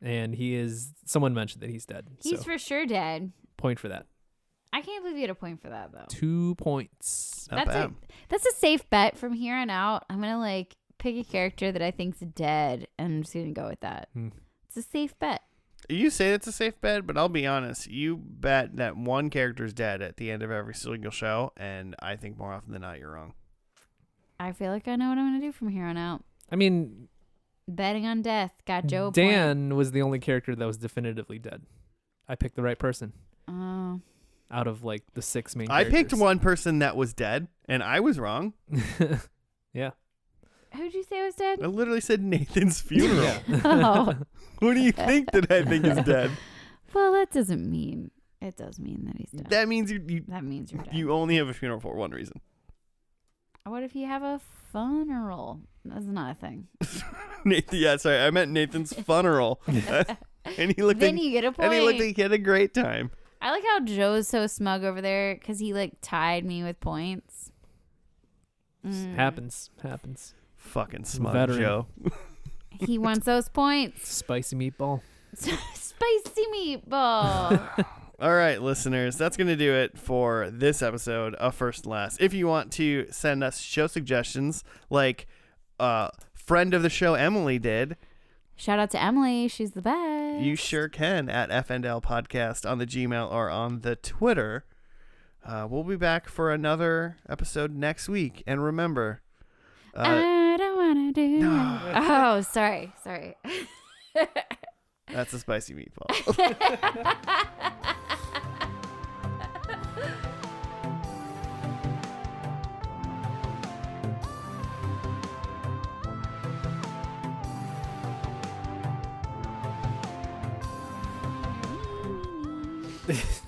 and he is. Someone mentioned that he's dead. He's so for sure dead. point for that. I can't believe you had a point for that though. 2 points. Not bad. That's a safe bet from here on out. I'm gonna like pick a character that I think's dead, and I'm just gonna go with that. It's a safe bet. You say it's a safe bet, but I'll be honest. You bet that one character's dead at the end of every single show, and I think more often than not you're wrong. I feel like I know what I'm gonna do from here on out. I mean, Betting on death got Joe a point. Dan was the only character that was definitively dead. I picked the right person Oh. out of like the 6 main I characters. picked one person that was dead, and I was wrong. Yeah. Who'd you say was dead? I literally said Nathan's funeral. Oh. Who do you think that I think is dead? Well, that doesn't mean. It does mean that he's dead. That means you That means you're dead. you only have a funeral for one reason. What if you have a funeral? That's not a thing. Nathan, yeah, sorry, I meant Nathan's funeral. And he looked Then like, you get a point. and he looked like he had a great time. I like how Joe's so smug over there because he like tied me with points. Happens. Fucking smug Veteran. Joe. He wants those points. Spicy meatball. Spicy meatball. All right, listeners, that's going to do it for this episode of First and Last. If you want to send us show suggestions like friend of the show Emily did, Shout out to Emily. She's the best. you sure can at FNL Podcast on the Gmail or on the Twitter. We'll be back for another episode next week. And remember, I don't want to do No. it. Oh, sorry. that's a spicy meatball.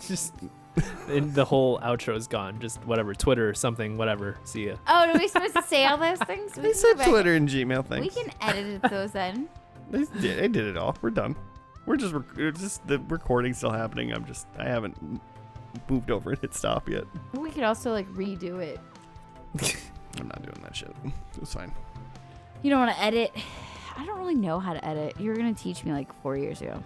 Just and the whole outro is gone. Just whatever. Twitter or something. Whatever. See ya. Oh, are we supposed to say all those things? We They can said go back- Twitter and Gmail We things. can edit those in. They did it all. We're done. We're just it's just the recording's still happening. I haven't moved over and hit stop yet. We could also like redo it. I'm not doing that shit. It's fine. You don't want to edit. I don't really know how to edit. You were gonna teach me like 4 years ago.